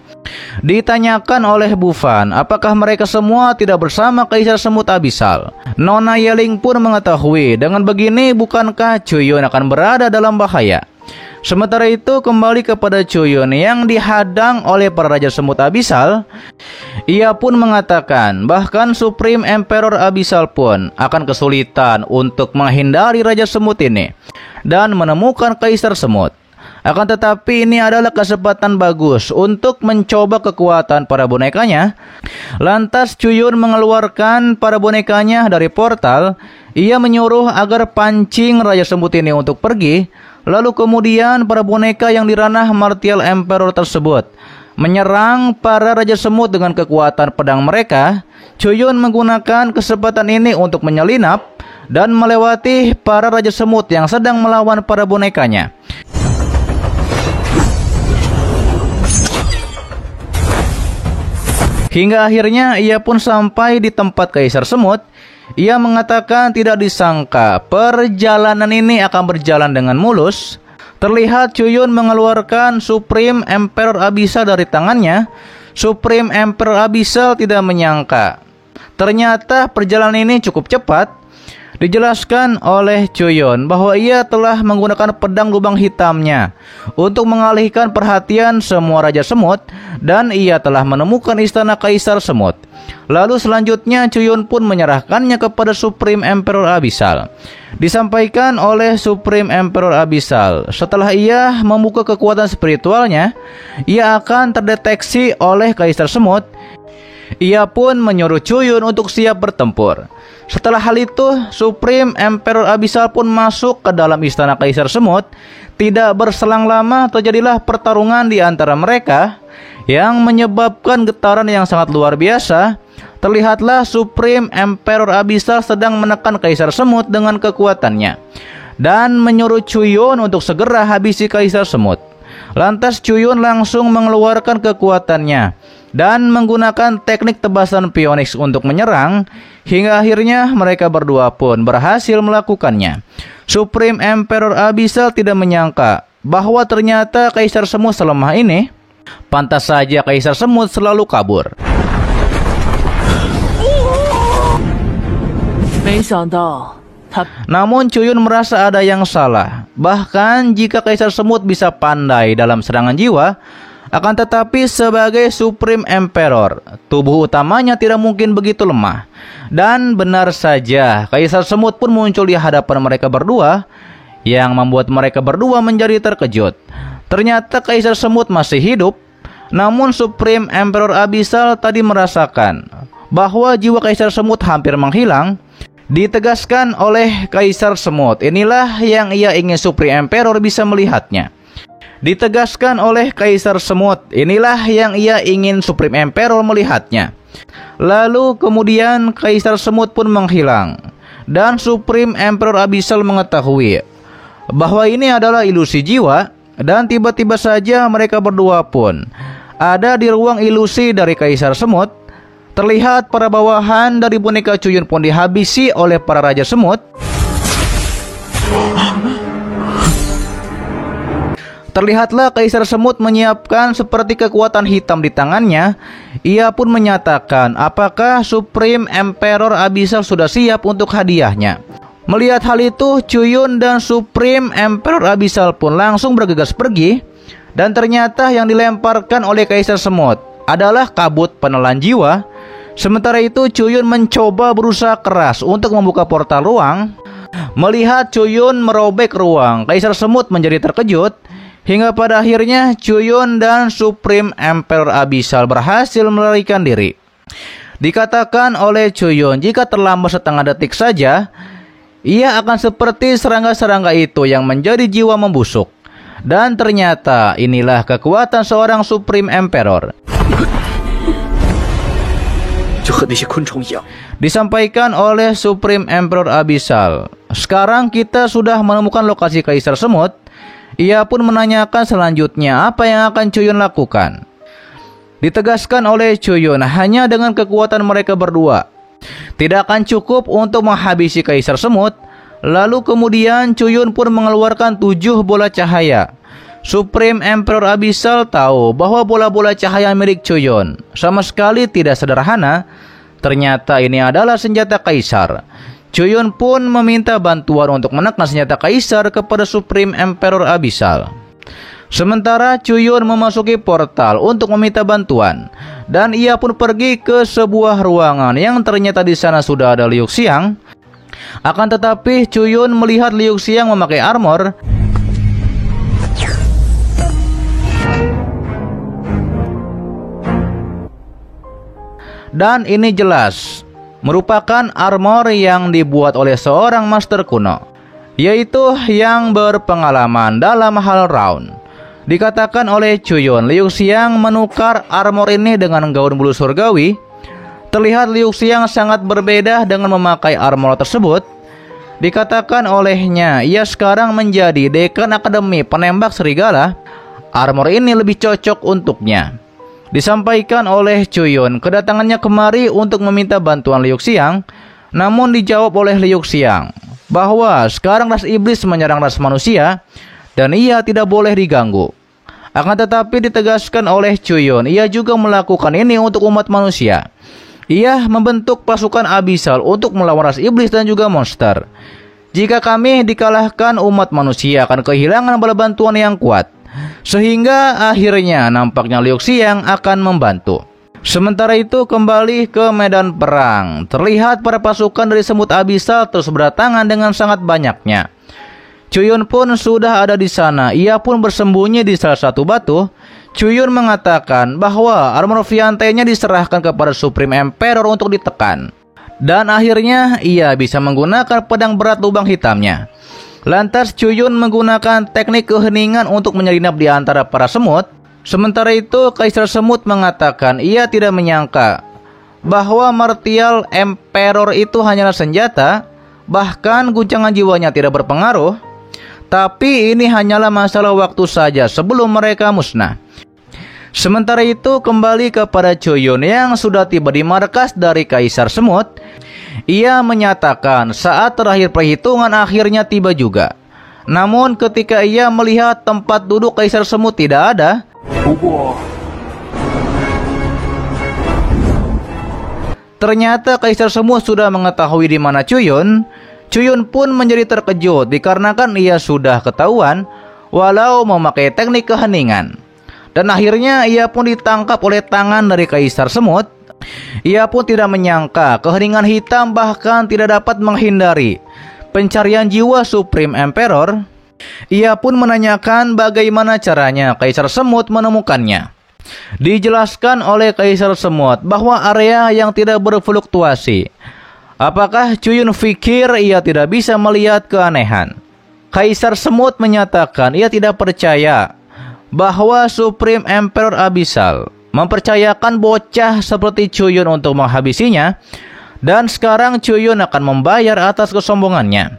[SPEAKER 1] Ditanyakan oleh Bufan, apakah mereka semua tidak bersama Kaisar Semut Abyssal. Nona Yeling pun mengetahui, dengan begini bukankah Chuyun akan berada dalam bahaya. Sementara itu kembali kepada Chuyun yang dihadang oleh para Raja Semut Abyssal. Ia pun mengatakan bahkan Supreme Emperor Abyssal pun akan kesulitan untuk menghindari Raja Semut ini dan menemukan Kaisar Semut. Akan tetapi ini adalah kesempatan bagus untuk mencoba kekuatan para bonekanya. Lantas Chuyun mengeluarkan para bonekanya dari portal. Ia menyuruh agar pancing Raja Semut ini untuk pergi. Lalu kemudian para boneka yang di ranah Martial Emperor tersebut menyerang para Raja Semut dengan kekuatan pedang mereka. Chuyun menggunakan kesempatan ini untuk menyelinap dan melewati para Raja Semut yang sedang melawan para bonekanya. Hingga akhirnya ia pun sampai di tempat Kaisar Semut. Ia mengatakan tidak disangka perjalanan ini akan berjalan dengan mulus. Terlihat Chuyun mengeluarkan Supreme Emperor Abyssal dari tangannya. Supreme Emperor Abyssal tidak menyangka ternyata perjalanan ini cukup cepat. Dijelaskan oleh Chuyun bahwa ia telah menggunakan pedang lubang hitamnya untuk mengalihkan perhatian semua Raja Semut dan ia telah menemukan istana Kaisar Semut. Lalu selanjutnya Chuyun pun menyerahkannya kepada Supreme Emperor Abyssal. Disampaikan oleh Supreme Emperor Abyssal, setelah ia membuka kekuatan spiritualnya, ia akan terdeteksi oleh Kaisar Semut. Ia pun menyuruh Chuyun untuk siap bertempur. Setelah hal itu, Supreme Emperor Abyssal pun masuk ke dalam istana Kaisar Semut. Tidak berselang lama terjadilah pertarungan di antara mereka yang menyebabkan getaran yang sangat luar biasa. Terlihatlah Supreme Emperor Abyssal sedang menekan Kaisar Semut dengan kekuatannya dan menyuruh Chuyun untuk segera habisi Kaisar Semut. Lantas Chuyun langsung mengeluarkan kekuatannya dan menggunakan teknik tebasan Phoenix untuk menyerang. Hingga akhirnya mereka berdua pun berhasil melakukannya. Supreme Emperor Abyssal tidak menyangka bahwa ternyata Kaisar Semut selemah ini. Pantas saja Kaisar Semut selalu kabur. Namun Chuyun merasa ada yang salah. Bahkan jika Kaisar Semut bisa pandai dalam serangan jiwa, akan tetapi sebagai Supreme Emperor, tubuh utamanya tidak mungkin begitu lemah. Dan benar saja, Kaisar Semut pun muncul di hadapan mereka berdua, yang membuat mereka berdua menjadi terkejut. Ternyata Kaisar Semut masih hidup. Namun Supreme Emperor Abyssal tadi merasakan bahwa jiwa Kaisar Semut hampir menghilang. Ditegaskan oleh Kaisar Semut, inilah yang ia ingin Supreme Emperor bisa melihatnya. Ditegaskan oleh Kaisar Semut, inilah yang ia ingin Supreme Emperor melihatnya. Lalu kemudian Kaisar Semut pun menghilang, dan Supreme Emperor Abyssal mengetahui bahwa ini adalah ilusi jiwa. Dan tiba-tiba saja mereka berdua pun ada di ruang ilusi dari Kaisar Semut. Terlihat para bawahan dari boneka Cuyun pun dihabisi oleh para Raja Semut. Terlihatlah Kaisar Semut menyiapkan seperti kekuatan hitam di tangannya. Ia pun menyatakan apakah Supreme Emperor Abyssal sudah siap untuk hadiahnya. Melihat hal itu, Cuyun dan Supreme Emperor Abyssal pun langsung bergegas pergi. Dan ternyata yang dilemparkan oleh Kaisar Semut adalah kabut penelan jiwa. Sementara itu Cuyun mencoba berusaha keras untuk membuka portal ruang. Melihat Cuyun merobek ruang, Kaisar Semut menjadi terkejut. Hingga pada akhirnya Cuyun dan Supreme Emperor Abyssal berhasil melarikan diri. Dikatakan oleh Cuyun, jika terlambat setengah detik saja, ia akan seperti serangga-serangga itu yang menjadi jiwa membusuk. Dan ternyata inilah kekuatan seorang Supreme Emperor. Disampaikan oleh Supreme Emperor Abyssal. Sekarang kita sudah menemukan lokasi Kaisar Semut. Ia pun menanyakan selanjutnya apa yang akan Cuyun lakukan. Ditegaskan oleh Cuyun, hanya dengan kekuatan mereka berdua tidak akan cukup untuk menghabisi Kaisar Semut. Lalu kemudian Cuyun pun mengeluarkan 7 bola cahaya. Supreme Emperor Abyssal tahu bahwa bola-bola cahaya milik Cuyun sama sekali tidak sederhana. Ternyata ini adalah senjata Kaisar. Cuyun pun meminta bantuan untuk menekan senjata Kaisar kepada Supreme Emperor Abyssal. Sementara Cuyun memasuki portal untuk meminta bantuan, dan ia pun pergi ke sebuah ruangan yang ternyata di sana sudah ada Liu Xiang. Akan tetapi Cuyun melihat Liu Xiang memakai armor. Dan ini jelas merupakan armor yang dibuat oleh seorang master kuno, yaitu yang berpengalaman dalam hal round. Dikatakan oleh Cuyun, Liu Xiang menukar armor ini dengan gaun bulu surgawi. Terlihat Liu Xiang sangat berbeda dengan memakai armor tersebut. Dikatakan olehnya, ia sekarang menjadi Dekan Akademi Penembak Serigala. Armor ini lebih cocok untuknya. Disampaikan oleh Cuyun, kedatangannya kemari untuk meminta bantuan Liu Xiang. Namun dijawab oleh Liu Xiang bahwa sekarang ras iblis menyerang ras manusia dan ia tidak boleh diganggu. Akan tetapi ditegaskan oleh Cuyun, ia juga melakukan ini untuk umat manusia. Ia membentuk pasukan Abyssal untuk melawan ras iblis dan juga monster. Jika kami dikalahkan, umat manusia akan kehilangan bala bantuan yang kuat. Sehingga akhirnya nampaknya Liu Xiang akan membantu. Sementara itu kembali ke medan perang. Terlihat para pasukan dari Semut Abyssal terus berdatangan dengan sangat banyaknya. Cuyun pun sudah ada di sana. Ia pun bersembunyi di salah satu batu. Cuyun mengatakan bahwa armor Fiantenya diserahkan kepada Supreme Emperor untuk ditekan. Dan akhirnya ia bisa menggunakan pedang berat lubang hitamnya. Lantas Cuyun menggunakan teknik keheningan untuk menyelinap di antara para semut. Sementara itu Kaisar Semut mengatakan ia tidak menyangka bahwa Martial Emperor itu hanyalah senjata. Bahkan guncangan jiwanya tidak berpengaruh. Tapi ini hanyalah masalah waktu saja sebelum mereka musnah. Sementara itu kembali kepada Cuyun yang sudah tiba di markas dari Kaisar Semut. Ia menyatakan saat terakhir perhitungan akhirnya tiba juga. Namun ketika ia melihat tempat duduk Kaisar Semut tidak ada. Ternyata Kaisar Semut sudah mengetahui di mana Cuyun. Cuyun pun menjadi terkejut dikarenakan ia sudah ketahuan walau memakai teknik keheningan. Dan akhirnya ia pun ditangkap oleh tangan dari Kaisar Semut. Ia pun tidak menyangka keheningan hitam bahkan tidak dapat menghindari pencarian jiwa Supreme Emperor. Ia pun menanyakan bagaimana caranya Kaisar Semut menemukannya. Dijelaskan oleh Kaisar Semut bahwa area yang tidak berfluktuasi. Apakah Cuyun pikir ia tidak bisa melihat keanehan? Kaisar Semut menyatakan ia tidak percaya bahwa Supreme Emperor Abyssal mempercayakan bocah seperti Cuyun untuk menghabisinya, dan sekarang Cuyun akan membayar atas kesombongannya.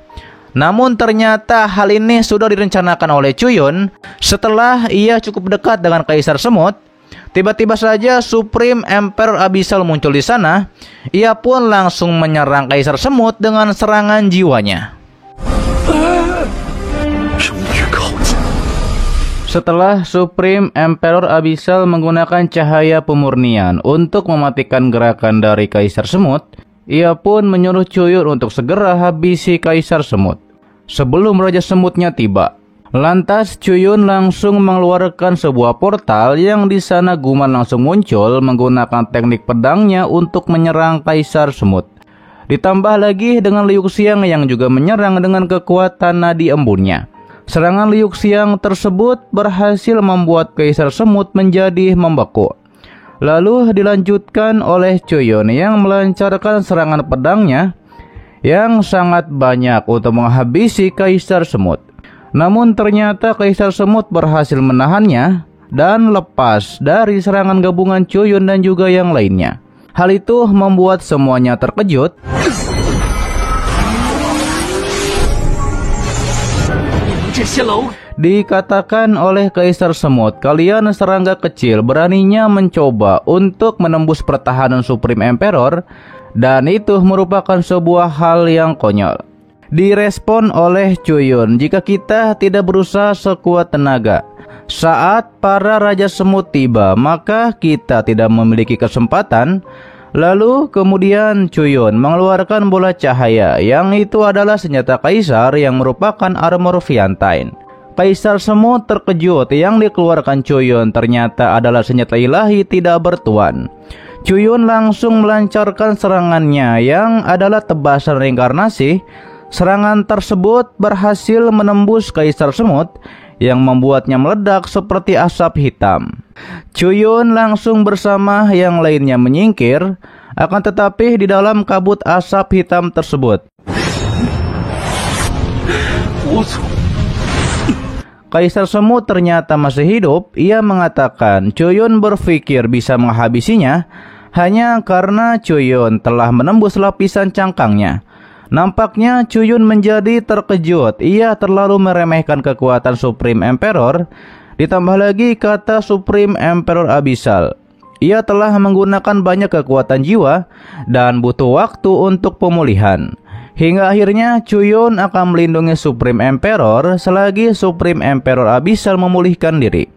[SPEAKER 1] Namun ternyata hal ini sudah direncanakan oleh Cuyun. Setelah ia cukup dekat dengan Kaisar Semut, tiba-tiba saja Supreme Emperor Abyssal muncul di sana. Ia pun langsung menyerang Kaisar Semut dengan serangan jiwanya. Setelah Supreme Emperor Abyssal menggunakan cahaya pemurnian untuk mematikan gerakan dari Kaisar Semut, ia pun menyuruh Cuyun untuk segera habisi Kaisar Semut sebelum Raja Semutnya tiba. Lantas Cuyun langsung mengeluarkan sebuah portal yang di sana Guman langsung muncul menggunakan teknik pedangnya untuk menyerang Kaisar Semut. Ditambah lagi dengan Liu Xiang yang juga menyerang dengan kekuatan nadi embunnya. Serangan Liu Xiang tersebut berhasil membuat Kaisar Semut menjadi membeku. Lalu dilanjutkan oleh Cuyun yang melancarkan serangan pedangnya yang sangat banyak untuk menghabisi Kaisar Semut. Namun ternyata Kaisar Semut berhasil menahannya dan lepas dari serangan gabungan Cuyun dan juga yang lainnya. Hal itu membuat semuanya terkejut. Dikatakan oleh Kaisar Semut, kalian serangga kecil beraninya mencoba untuk menembus pertahanan Supreme Emperor, dan itu merupakan sebuah hal yang konyol. Direspon oleh Cuyun, jika kita tidak berusaha sekuat tenaga saat para Raja Semut tiba, maka kita tidak memiliki kesempatan. Lalu kemudian Cuyun mengeluarkan bola cahaya yang itu adalah senjata Kaisar yang merupakan armor Fiantine. Kaisar Semut terkejut yang dikeluarkan Cuyun ternyata adalah senjata ilahi tidak bertuan. Cuyun langsung melancarkan serangannya yang adalah tebasan reinkarnasi. Serangan tersebut berhasil menembus Kaisar Semut yang membuatnya meledak seperti asap hitam. Cuyun langsung bersama yang lainnya menyingkir, akan tetapi di dalam kabut asap hitam tersebut Kaisar Semut ternyata masih hidup. Ia mengatakan Cuyun berpikir bisa menghabisinya hanya karena Cuyun telah menembus lapisan cangkangnya. Nampaknya Cuyun menjadi terkejut. Ia terlalu meremehkan kekuatan Supreme Emperor. Ditambah lagi kata Supreme Emperor Abyssal, ia telah menggunakan banyak kekuatan jiwa dan butuh waktu untuk pemulihan. Hingga akhirnya Cuyun akan melindungi Supreme Emperor selagi Supreme Emperor Abyssal memulihkan diri.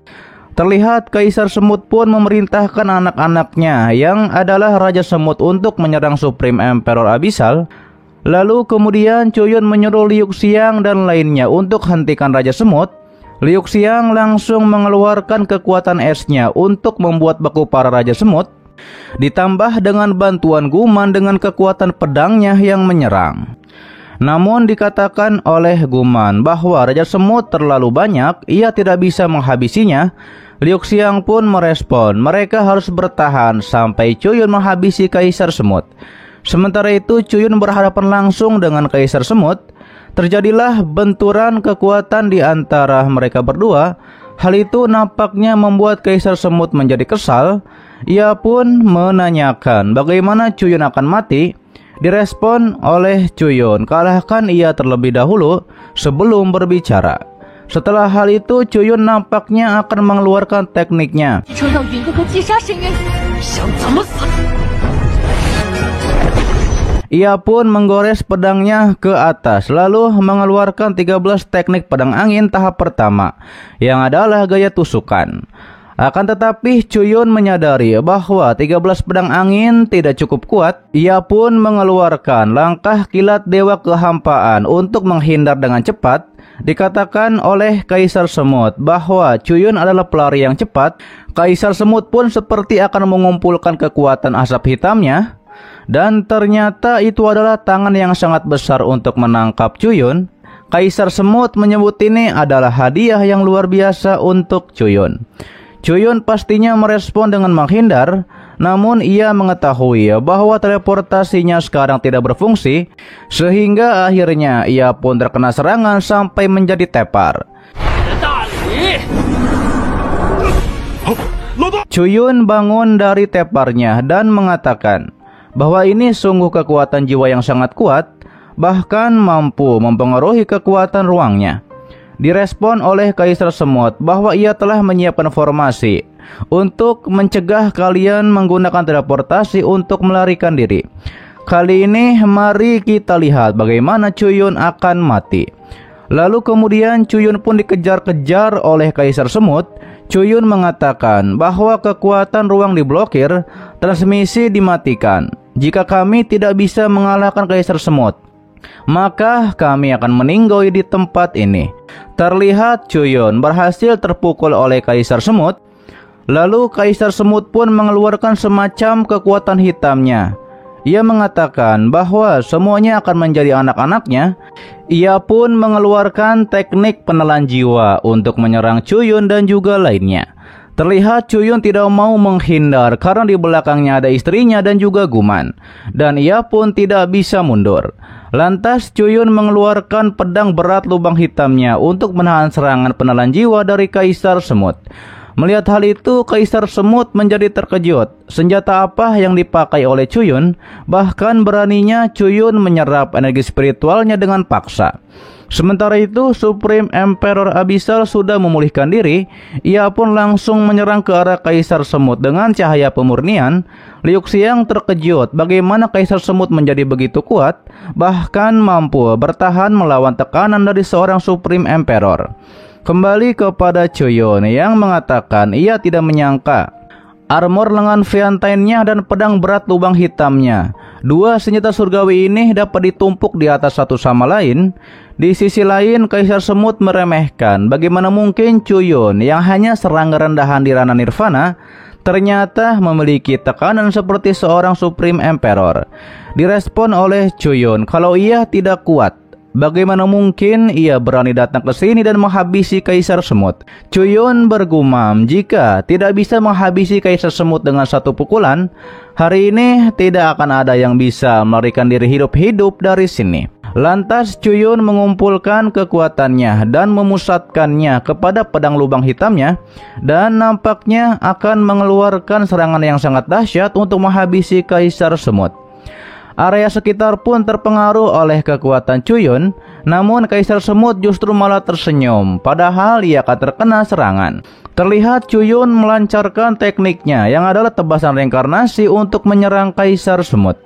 [SPEAKER 1] Terlihat Kaisar Semut pun memerintahkan anak-anaknya yang adalah Raja Semut untuk menyerang Supreme Emperor Abyssal. Lalu kemudian Cuyun menyuruh Liu Xiang dan lainnya untuk hentikan Raja Semut. Liu Xiang langsung mengeluarkan kekuatan esnya untuk membuat beku para Raja Semut. Ditambah dengan bantuan Guman dengan kekuatan pedangnya yang menyerang. Namun dikatakan oleh Guman bahwa Raja Semut terlalu banyak, ia tidak bisa menghabisinya. Liu Xiang pun merespon, mereka harus bertahan sampai Cuyun menghabisi Kaisar Semut. Sementara itu Cuyun berhadapan langsung dengan Kaisar Semut. Terjadilah benturan kekuatan di antara mereka berdua. Hal itu nampaknya membuat Kaisar Semut menjadi kesal. Ia pun menanyakan bagaimana Cuyun akan mati. Direspon oleh Cuyun, kalahkan ia terlebih dahulu sebelum berbicara. Setelah hal itu Cuyun nampaknya akan mengeluarkan tekniknya. Ia pun menggores pedangnya ke atas, lalu mengeluarkan 13 teknik pedang angin tahap pertama, yang adalah gaya tusukan. Akan tetapi Cuyun menyadari bahwa 13 pedang angin tidak cukup kuat. Ia pun mengeluarkan langkah kilat Dewa Kehampaan untuk menghindar dengan cepat. Dikatakan oleh Kaisar Semut bahwa Cuyun adalah pelari yang cepat. Kaisar Semut pun seperti akan mengumpulkan kekuatan asap hitamnya. Dan ternyata itu adalah tangan yang sangat besar untuk menangkap Cuyun. Kaisar Semut menyebut ini adalah hadiah yang luar biasa untuk Cuyun. Chuyun pastinya merespon dengan menghindar, namun ia mengetahui bahwa teleportasinya sekarang tidak berfungsi, sehingga akhirnya ia pun terkena serangan sampai menjadi tepar. Chuyun bangun dari teparnya dan mengatakan bahwa ini sungguh kekuatan jiwa yang sangat kuat, bahkan mampu mempengaruhi kekuatan ruangnya. Direspon oleh Kaisar Semut bahwa ia telah menyiapkan formasi untuk mencegah kalian menggunakan teleportasi untuk melarikan diri. Kali ini mari kita lihat bagaimana Chuyun akan mati. Lalu kemudian Chuyun pun dikejar-kejar oleh Kaisar Semut. Chuyun mengatakan bahwa kekuatan ruang diblokir, transmisi dimatikan. Jika kami tidak bisa mengalahkan Kaisar Semut, maka kami akan meninggoy di tempat ini. Terlihat Chuyun berhasil terpukul oleh Kaisar Semut. Lalu Kaisar Semut pun mengeluarkan semacam kekuatan hitamnya. Ia mengatakan bahwa semuanya akan menjadi anak-anaknya. Ia pun mengeluarkan teknik penelan jiwa untuk menyerang Chuyun dan juga lainnya. Terlihat Chuyun tidak mau menghindar karena di belakangnya ada istrinya dan juga Guman, dan ia pun tidak bisa mundur. Lantas Chuyun mengeluarkan pedang berat lubang hitamnya untuk menahan serangan penelan jiwa dari Kaisar Semut. Melihat hal itu, Kaisar Semut menjadi terkejut. Senjata apa yang dipakai oleh Chuyun? Bahkan beraninya Chuyun menyerap energi spiritualnya dengan paksa. Sementara itu, Supreme Emperor Abyssal sudah memulihkan diri. Ia pun langsung menyerang ke arah Kaisar Semut dengan cahaya pemurnian. Liu Xiang terkejut bagaimana Kaisar Semut menjadi begitu kuat, bahkan mampu bertahan melawan tekanan dari seorang Supreme Emperor. Kembali kepada Chuyun yang mengatakan ia tidak menyangka armor lengan Fiantainnya dan pedang berat lubang hitamnya, dua senjata surgawi ini dapat ditumpuk di atas satu sama lain. Di sisi lain, Kaisar Semut meremehkan bagaimana mungkin Chuyun yang hanya serangga rendahan di ranah nirvana ternyata memiliki tekanan seperti seorang Supreme Emperor. Direspon oleh Chuyun kalau ia tidak kuat. Bagaimana mungkin ia berani datang ke sini dan menghabisi Kaisar Semut? Chuyun bergumam jika tidak bisa menghabisi Kaisar Semut dengan satu pukulan, hari ini tidak akan ada yang bisa melarikan diri hidup-hidup dari sini. Lantas Chuyun mengumpulkan kekuatannya dan memusatkannya kepada pedang lubang hitamnya, dan nampaknya akan mengeluarkan serangan yang sangat dahsyat untuk menghabisi Kaisar Semut. Area sekitar pun terpengaruh oleh kekuatan Chuyun, namun Kaisar Semut justru malah tersenyum, padahal ia akan terkena serangan. Terlihat Chuyun melancarkan tekniknya yang adalah tebasan reinkarnasi untuk menyerang Kaisar Semut.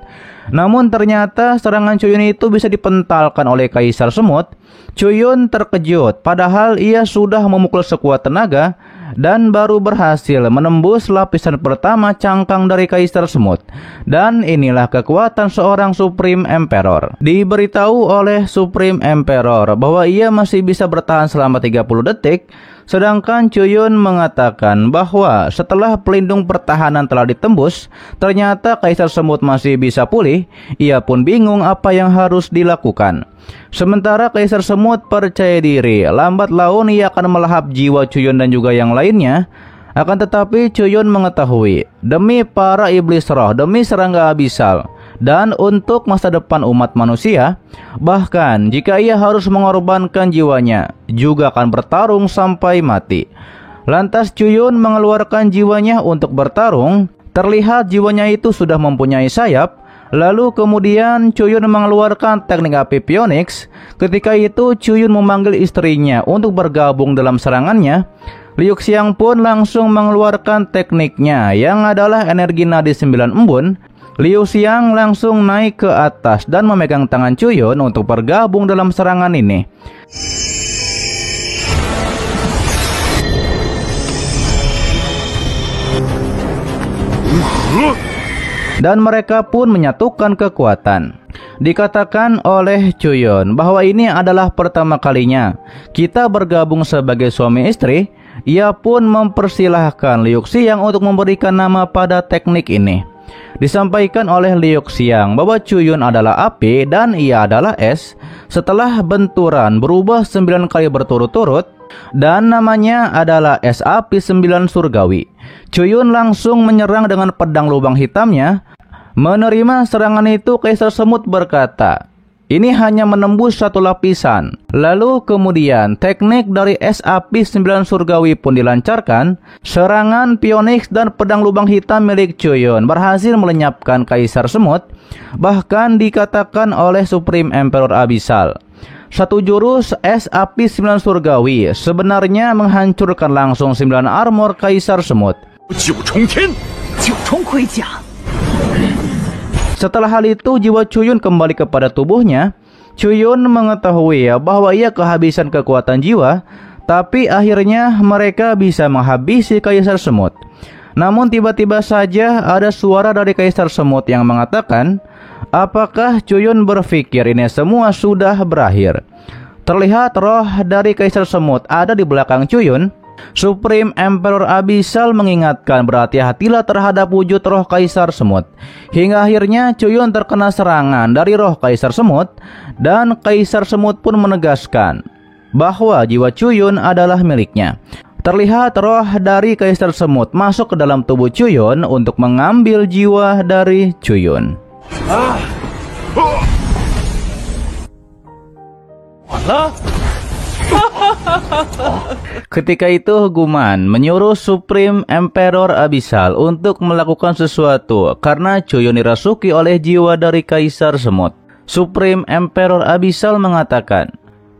[SPEAKER 1] Namun ternyata serangan Chuyun itu bisa dipentalkan oleh Kaisar Semut. Chuyun terkejut, padahal ia sudah memukul sekuat tenaga dan baru berhasil menembus lapisan pertama cangkang dari Kaisar Semut. Dan inilah kekuatan seorang Supreme Emperor. Diberitahu oleh Supreme Emperor bahwa ia masih bisa bertahan selama 30 detik, sedangkan Chuyun mengatakan bahwa setelah pelindung pertahanan telah ditembus, ternyata Kaisar Semut masih bisa pulih. Ia pun bingung apa yang harus dilakukan. Sementara Kaisar Semut percaya diri, lambat laun ia akan melahap jiwa Chuyun dan juga yang lainnya. Akan tetapi Chuyun mengetahui, demi para iblis roh, demi serangga Abyssal, dan untuk masa depan umat manusia, bahkan jika ia harus mengorbankan jiwanya, juga akan bertarung sampai mati. Lantas Chuyun mengeluarkan jiwanya untuk bertarung. Terlihat jiwanya itu sudah mempunyai sayap. Lalu kemudian Chuyun mengeluarkan teknik api Phoenix. Ketika itu Chuyun memanggil istrinya untuk bergabung dalam serangannya. Liu Xiang pun langsung mengeluarkan tekniknya yang adalah energi nadi 9 embun. Liu Xiang langsung naik ke atas dan memegang tangan Chuyun untuk bergabung dalam serangan ini. Dan mereka pun menyatukan kekuatan. Dikatakan oleh Chuyun bahwa ini adalah pertama kalinya kita bergabung sebagai suami istri. Ia pun mempersilahkan Liu Xiang untuk memberikan nama pada teknik ini. Disampaikan oleh Liu Xiang bahwa Cuyun adalah api dan ia adalah es. Setelah benturan berubah 9 kali berturut-turut dan namanya adalah es api 9 surgawi. Cuyun langsung menyerang dengan pedang lubang hitamnya. Menerima serangan itu, Kaisar Semut berkata, "Ini hanya menembus satu lapisan." Lalu kemudian teknik dari es api 9 surgawi pun dilancarkan. Serangan Phoenix dan pedang lubang hitam milik Cuyun berhasil melenyapkan Kaisar Semut. Bahkan dikatakan oleh Supreme Emperor Abyssal, satu jurus es api 9 surgawi sebenarnya menghancurkan langsung 9 armor Kaisar Semut. Setelah hal itu, jiwa Cuyun kembali kepada tubuhnya. Cuyun mengetahui bahwa ia kehabisan kekuatan jiwa, tapi akhirnya mereka bisa menghabisi Kaisar Semut. Namun tiba-tiba saja ada suara dari Kaisar Semut yang mengatakan, apakah Cuyun berpikir ini semua sudah berakhir? Terlihat roh dari Kaisar Semut ada di belakang Cuyun. Supreme Emperor Abyssal mengingatkan berhati-hatilah terhadap wujud roh Kaisar Semut. Hingga akhirnya Cuyun terkena serangan dari roh Kaisar Semut, dan Kaisar Semut pun menegaskan bahwa jiwa Cuyun adalah miliknya. Terlihat roh dari Kaisar Semut masuk ke dalam tubuh Cuyun untuk mengambil jiwa dari Cuyun. Ketika itu Guman menyuruh Supreme Emperor Abyssal untuk melakukan sesuatu karena Cuyun dirasuki oleh jiwa dari Kaisar Semut. Supreme Emperor Abyssal mengatakan,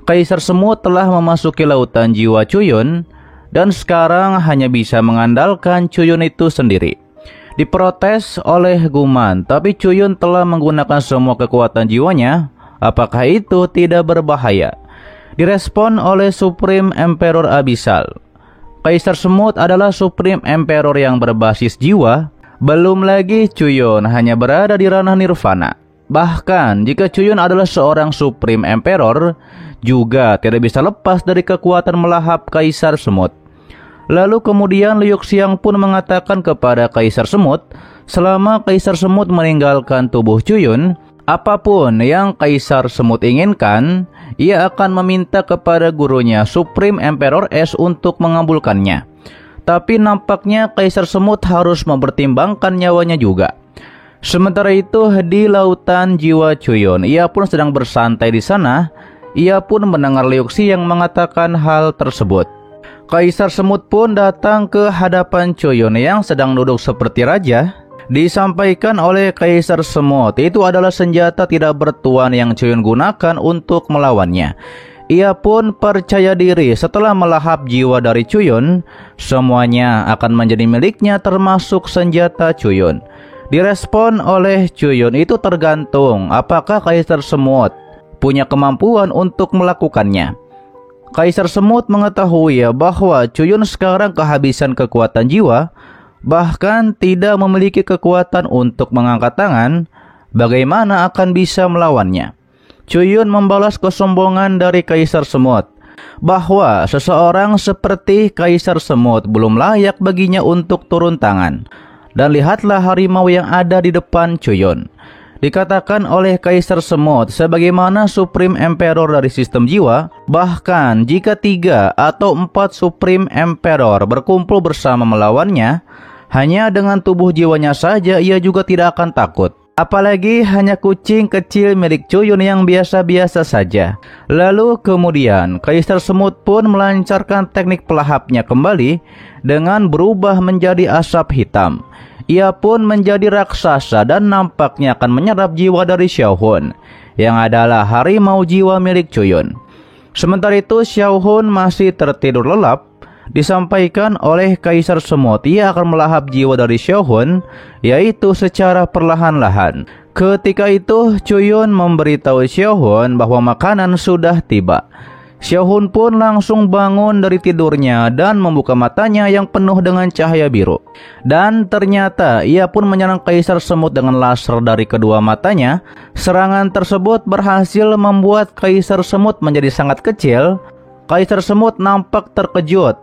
[SPEAKER 1] Kaisar Semut telah memasuki lautan jiwa Cuyun dan sekarang hanya bisa mengandalkan Cuyun itu sendiri. Diprotes oleh Guman, tapi Cuyun telah menggunakan semua kekuatan jiwanya. Apakah itu tidak berbahaya? Direspon oleh Supreme Emperor Abyssal, Kaisar Semut adalah Supreme Emperor yang berbasis jiwa. Belum lagi Cuyun hanya berada di ranah nirvana. Bahkan jika Cuyun adalah seorang Supreme Emperor, juga tidak bisa lepas dari kekuatan melahap Kaisar Semut. Lalu kemudian Liu Xiang pun mengatakan kepada Kaisar Semut, selama Kaisar Semut meninggalkan tubuh Cuyun, apapun yang Kaisar Semut inginkan, ia akan meminta kepada gurunya Supreme Emperor Es untuk mengabulkannya. Tapi nampaknya Kaisar Semut harus mempertimbangkan nyawanya juga. Sementara itu di lautan jiwa Cuyun, ia pun sedang bersantai di sana. Ia pun mendengar Liu Xiang yang mengatakan hal tersebut. Kaisar Semut pun datang ke hadapan Cuyun yang sedang duduk seperti raja. Disampaikan oleh Kaisar Semut, itu adalah senjata tidak bertuan yang Cuyun gunakan untuk melawannya. Ia pun percaya diri setelah melahap jiwa dari Cuyun, semuanya akan menjadi miliknya termasuk senjata Cuyun. Direspon oleh Cuyun, itu tergantung apakah Kaisar Semut punya kemampuan untuk melakukannya. Kaisar Semut mengetahui bahwa Cuyun sekarang kehabisan kekuatan jiwa, bahkan tidak memiliki kekuatan untuk mengangkat tangan. Bagaimana akan bisa melawannya? Cuyun membalas kesombongan dari Kaisar Semut, bahwa seseorang seperti Kaisar Semut belum layak baginya untuk turun tangan. Dan lihatlah harimau yang ada di depan Cuyun. Dikatakan oleh Kaisar Semut sebagaimana Supreme Emperor dari sistem jiwa, bahkan jika 3 atau 4 Supreme Emperor berkumpul bersama melawannya, hanya dengan tubuh jiwanya saja ia juga tidak akan takut. Apalagi hanya kucing kecil milik Cuyun yang biasa-biasa saja. Lalu kemudian Kaisar Semut pun melancarkan teknik pelahapnya kembali dengan berubah menjadi asap hitam. Ia pun menjadi raksasa dan nampaknya akan menyerap jiwa dari Xiaohun, yang adalah harimau jiwa milik Cuyun. Sementara itu Xiaohun masih tertidur lelap. Disampaikan oleh Kaisar Semut, ia akan melahap jiwa dari Xiaohun, yaitu secara perlahan-lahan. Ketika itu Cuyun memberitahu Xiaohun bahwa makanan sudah tiba. Xiaohun pun langsung bangun dari tidurnya dan membuka matanya yang penuh dengan cahaya biru. Dan ternyata ia pun menyerang Kaisar Semut dengan laser dari kedua matanya. Serangan tersebut berhasil membuat Kaisar Semut menjadi sangat kecil. Kaisar Semut nampak terkejut.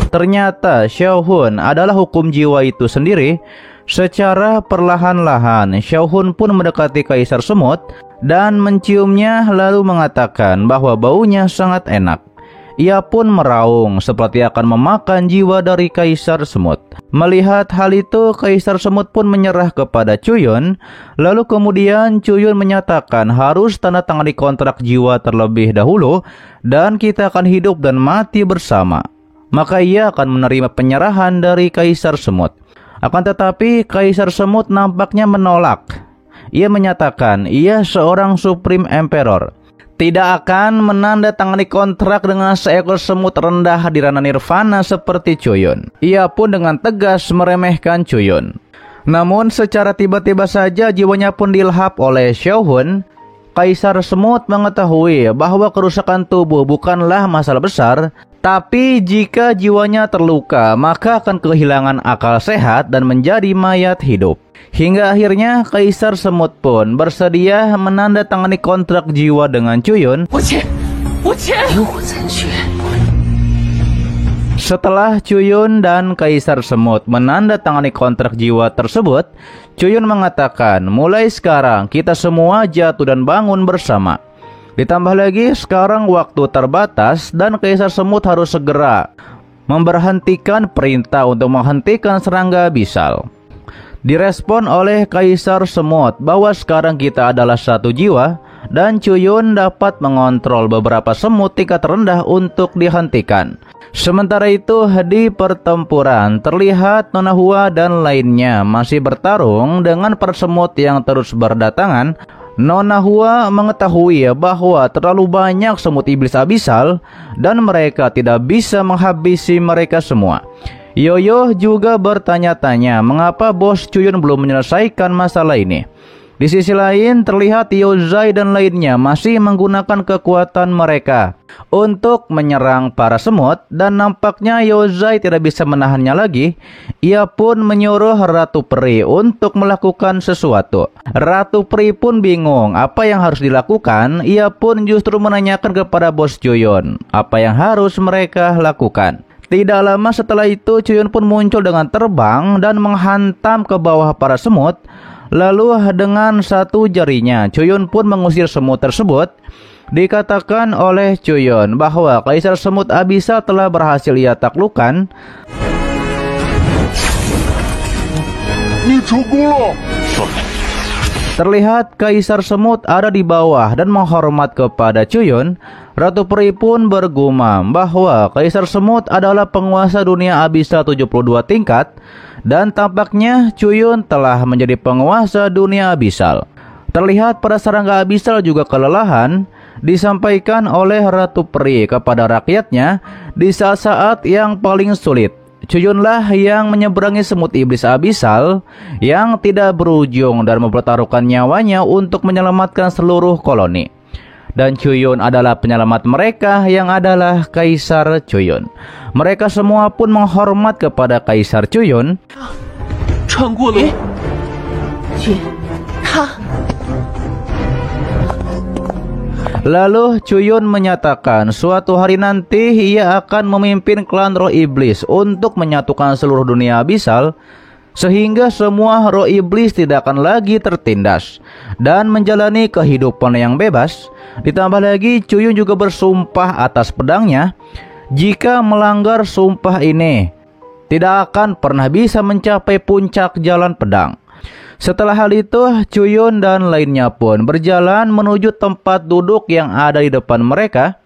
[SPEAKER 1] Ternyata Xiaohun adalah hukum jiwa itu sendiri. Secara perlahan-lahan Xiaohun pun mendekati Kaisar Semut dan menciumnya lalu mengatakan bahwa baunya sangat enak. Ia pun meraung seperti akan memakan jiwa dari Kaisar Semut. Melihat hal itu, Kaisar Semut pun menyerah kepada Cuyun. Lalu kemudian Cuyun menyatakan harus tanda tangani kontrak jiwa terlebih dahulu dan kita akan hidup dan mati bersama. Maka ia akan menerima penyerahan dari Kaisar Semut. Akan tetapi Kaisar Semut nampaknya menolak. Ia menyatakan ia seorang Supreme Emperor, tidak akan menandatangani kontrak dengan seekor semut rendah di ranah nirvana seperti Cuyun. Ia pun dengan tegas meremehkan Cuyun. Namun secara tiba-tiba saja jiwanya pun dilahap oleh Xiaohun. Kaisar Semut mengetahui bahwa kerusakan tubuh bukanlah masalah besar, tapi jika jiwanya terluka maka akan kehilangan akal sehat dan menjadi mayat hidup. Hingga akhirnya Kaisar Semut pun bersedia menandatangani kontrak jiwa dengan Cuyun. Setelah Cuyun dan Kaisar Semut menandatangani kontrak jiwa tersebut, Cuyun mengatakan, mulai sekarang kita semua jatuh dan bangun bersama. Ditambah lagi sekarang waktu terbatas dan Kaisar Semut harus segera memberhentikan perintah untuk menghentikan serangga Abyssal. Direspon oleh Kaisar Semut bahwa sekarang kita adalah satu jiwa dan Cuyun dapat mengontrol beberapa semut tingkat rendah untuk dihentikan. Sementara itu di pertempuran terlihat Nona Hua dan lainnya masih bertarung dengan para semut yang terus berdatangan. Nona Hua mengetahui bahwa terlalu banyak semut iblis Abyssal dan mereka tidak bisa menghabisi mereka semua. Yoyo juga bertanya-tanya mengapa bos Cuyun belum menyelesaikan masalah ini. Di sisi lain terlihat Yozai dan lainnya masih menggunakan kekuatan mereka untuk menyerang para semut dan nampaknya Yozai tidak bisa menahannya lagi. Ia pun menyuruh Ratu Peri untuk melakukan sesuatu. Ratu Peri pun bingung apa yang harus dilakukan. Ia pun justru menanyakan kepada bos Cuyun apa yang harus mereka lakukan. Tidak lama setelah itu Cuyun pun muncul dengan terbang dan menghantam ke bawah para semut. Lalu dengan satu jarinya Cuyun pun mengusir semut tersebut. Dikatakan oleh Cuyun bahwa Kaisar Semut Abyssal telah berhasil ia taklukkan. Terlihat Kaisar Semut ada di bawah dan menghormat kepada Cuyun. Ratu Peri pun bergumam bahwa Kaisar Semut adalah penguasa dunia Abyssal 72 tingkat dan tampaknya Cuyun telah menjadi penguasa dunia Abyssal. Terlihat para serangga Abyssal juga kelelahan. Disampaikan oleh Ratu Peri kepada rakyatnya di saat-saat yang paling sulit. Cuyunlah yang menyeberangi semut iblis Abyssal yang tidak berujung dan mempertaruhkan nyawanya untuk menyelamatkan seluruh koloni. Dan Cuyun adalah penyelamat mereka yang adalah Kaisar Cuyun. Mereka semua pun menghormat kepada Kaisar Cuyun. Lalu Cuyun menyatakan suatu hari nanti ia akan memimpin klan roh iblis untuk menyatukan seluruh dunia Abyssal, sehingga semua roh iblis tidak akan lagi tertindas dan menjalani kehidupan yang bebas. Ditambah lagi Cuyun juga bersumpah atas pedangnya, jika melanggar sumpah ini tidak akan pernah bisa mencapai puncak jalan pedang. Setelah hal itu, Cuyun dan lainnya pun berjalan menuju tempat duduk yang ada di depan mereka.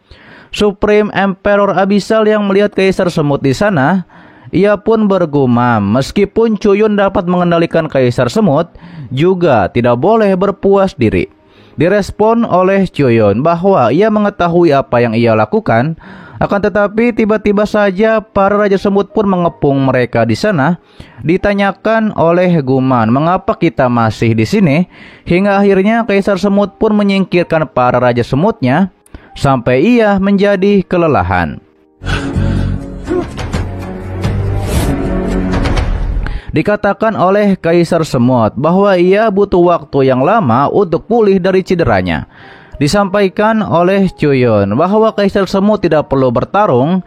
[SPEAKER 1] Supreme Emperor Abyssal yang melihat Kaisar Semut di sana, ia pun bergumam, meskipun Cuyun dapat mengendalikan Kaisar Semut, juga tidak boleh berpuas diri. Direspon oleh Cuyun bahwa ia mengetahui apa yang ia lakukan, akan tetapi tiba-tiba saja para Raja Semut pun mengepung mereka di sana. Ditanyakan oleh Guman, mengapa kita masih di sini? Hingga akhirnya Kaisar Semut pun menyingkirkan para Raja Semutnya sampai ia menjadi kelelahan. Dikatakan oleh Kaisar Semut bahwa ia butuh waktu yang lama untuk pulih dari cederanya. Disampaikan oleh Cuyun bahwa Kaisar Semut tidak perlu bertarung.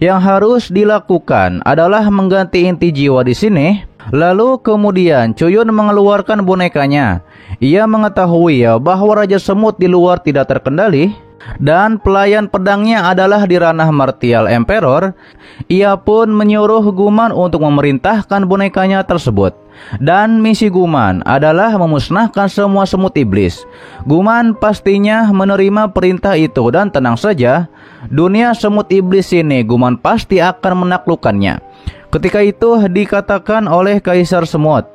[SPEAKER 1] Yang harus dilakukan adalah mengganti inti jiwa di sini. Lalu kemudian Cuyun mengeluarkan bonekanya. Ia mengetahui bahwa Raja Semut di luar tidak terkendali dan pelayan pedangnya adalah di ranah martial Emperor. Ia pun menyuruh Guman untuk memerintahkan bonekanya tersebut. Dan misi Guman adalah memusnahkan semua semut iblis. Guman pastinya menerima perintah itu dan tenang saja, dunia semut iblis ini Guman pasti akan menaklukkannya. Ketika itu dikatakan oleh Kaisar Semut,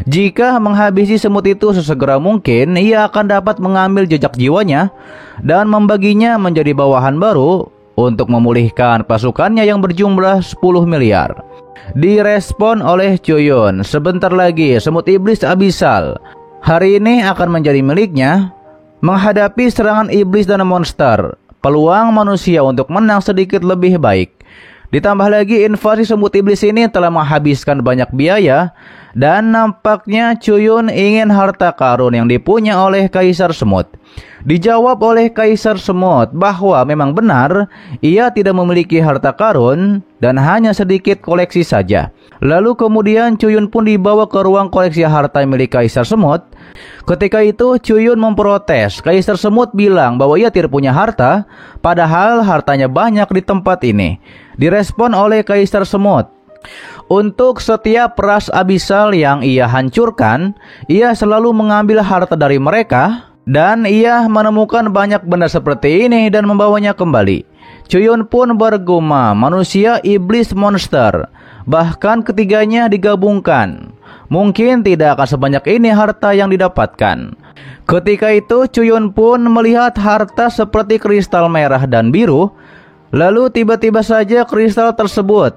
[SPEAKER 1] jika menghabisi semut itu sesegera mungkin, ia akan dapat mengambil jejak jiwanya dan membaginya menjadi bawahan baru untuk memulihkan pasukannya yang berjumlah 10 miliar. Direspon oleh Cuyun, sebentar lagi semut iblis Abyssal hari ini akan menjadi miliknya. Menghadapi serangan iblis dan monster, peluang manusia untuk menang sedikit lebih baik. Ditambah lagi invasi semut iblis ini telah menghabiskan banyak biaya dan nampaknya Cuyun ingin harta karun yang dipunya oleh Kaisar Semut. Dijawab oleh Kaisar Semut bahwa memang benar ia tidak memiliki harta karun dan hanya sedikit koleksi saja. Lalu kemudian Cuyun pun dibawa ke ruang koleksi harta milik Kaisar Semut. Ketika itu Cuyun memprotes. Kaisar Semut bilang bahwa ia tidak punya harta, padahal hartanya banyak di tempat ini. Direspon oleh Kaisar Semut, untuk setiap ras Abyssal yang ia hancurkan, ia selalu mengambil harta dari mereka, dan ia menemukan banyak benda seperti ini dan membawanya kembali. Cuyun pun bergumam, manusia, iblis, monster, bahkan ketiganya digabungkan, mungkin tidak akan sebanyak ini harta yang didapatkan. Ketika itu Cuyun pun melihat harta seperti kristal merah dan biru. Lalu tiba-tiba saja kristal tersebut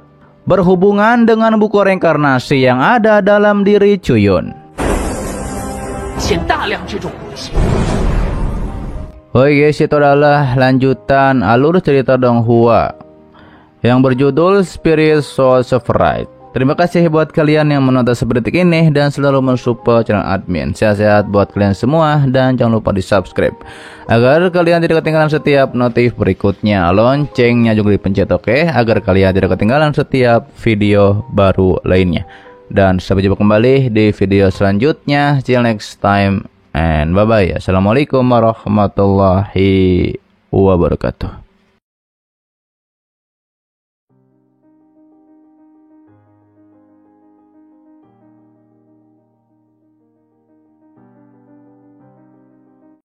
[SPEAKER 1] berhubungan dengan buku reinkarnasi yang ada dalam diri Cuyun. Oke guys, itu adalah lanjutan alur cerita Donghua yang berjudul Spirit Soul Severide. Terima kasih buat kalian yang menonton seperti ini dan selalu mensupport channel admin. Sehat-sehat buat kalian semua dan jangan lupa di subscribe agar kalian tidak ketinggalan setiap notif berikutnya. Loncengnya juga dipencet, oke, agar kalian tidak ketinggalan setiap video baru lainnya. Dan sampai jumpa kembali di video selanjutnya. See you next time and bye bye. Assalamualaikum warahmatullahi wabarakatuh.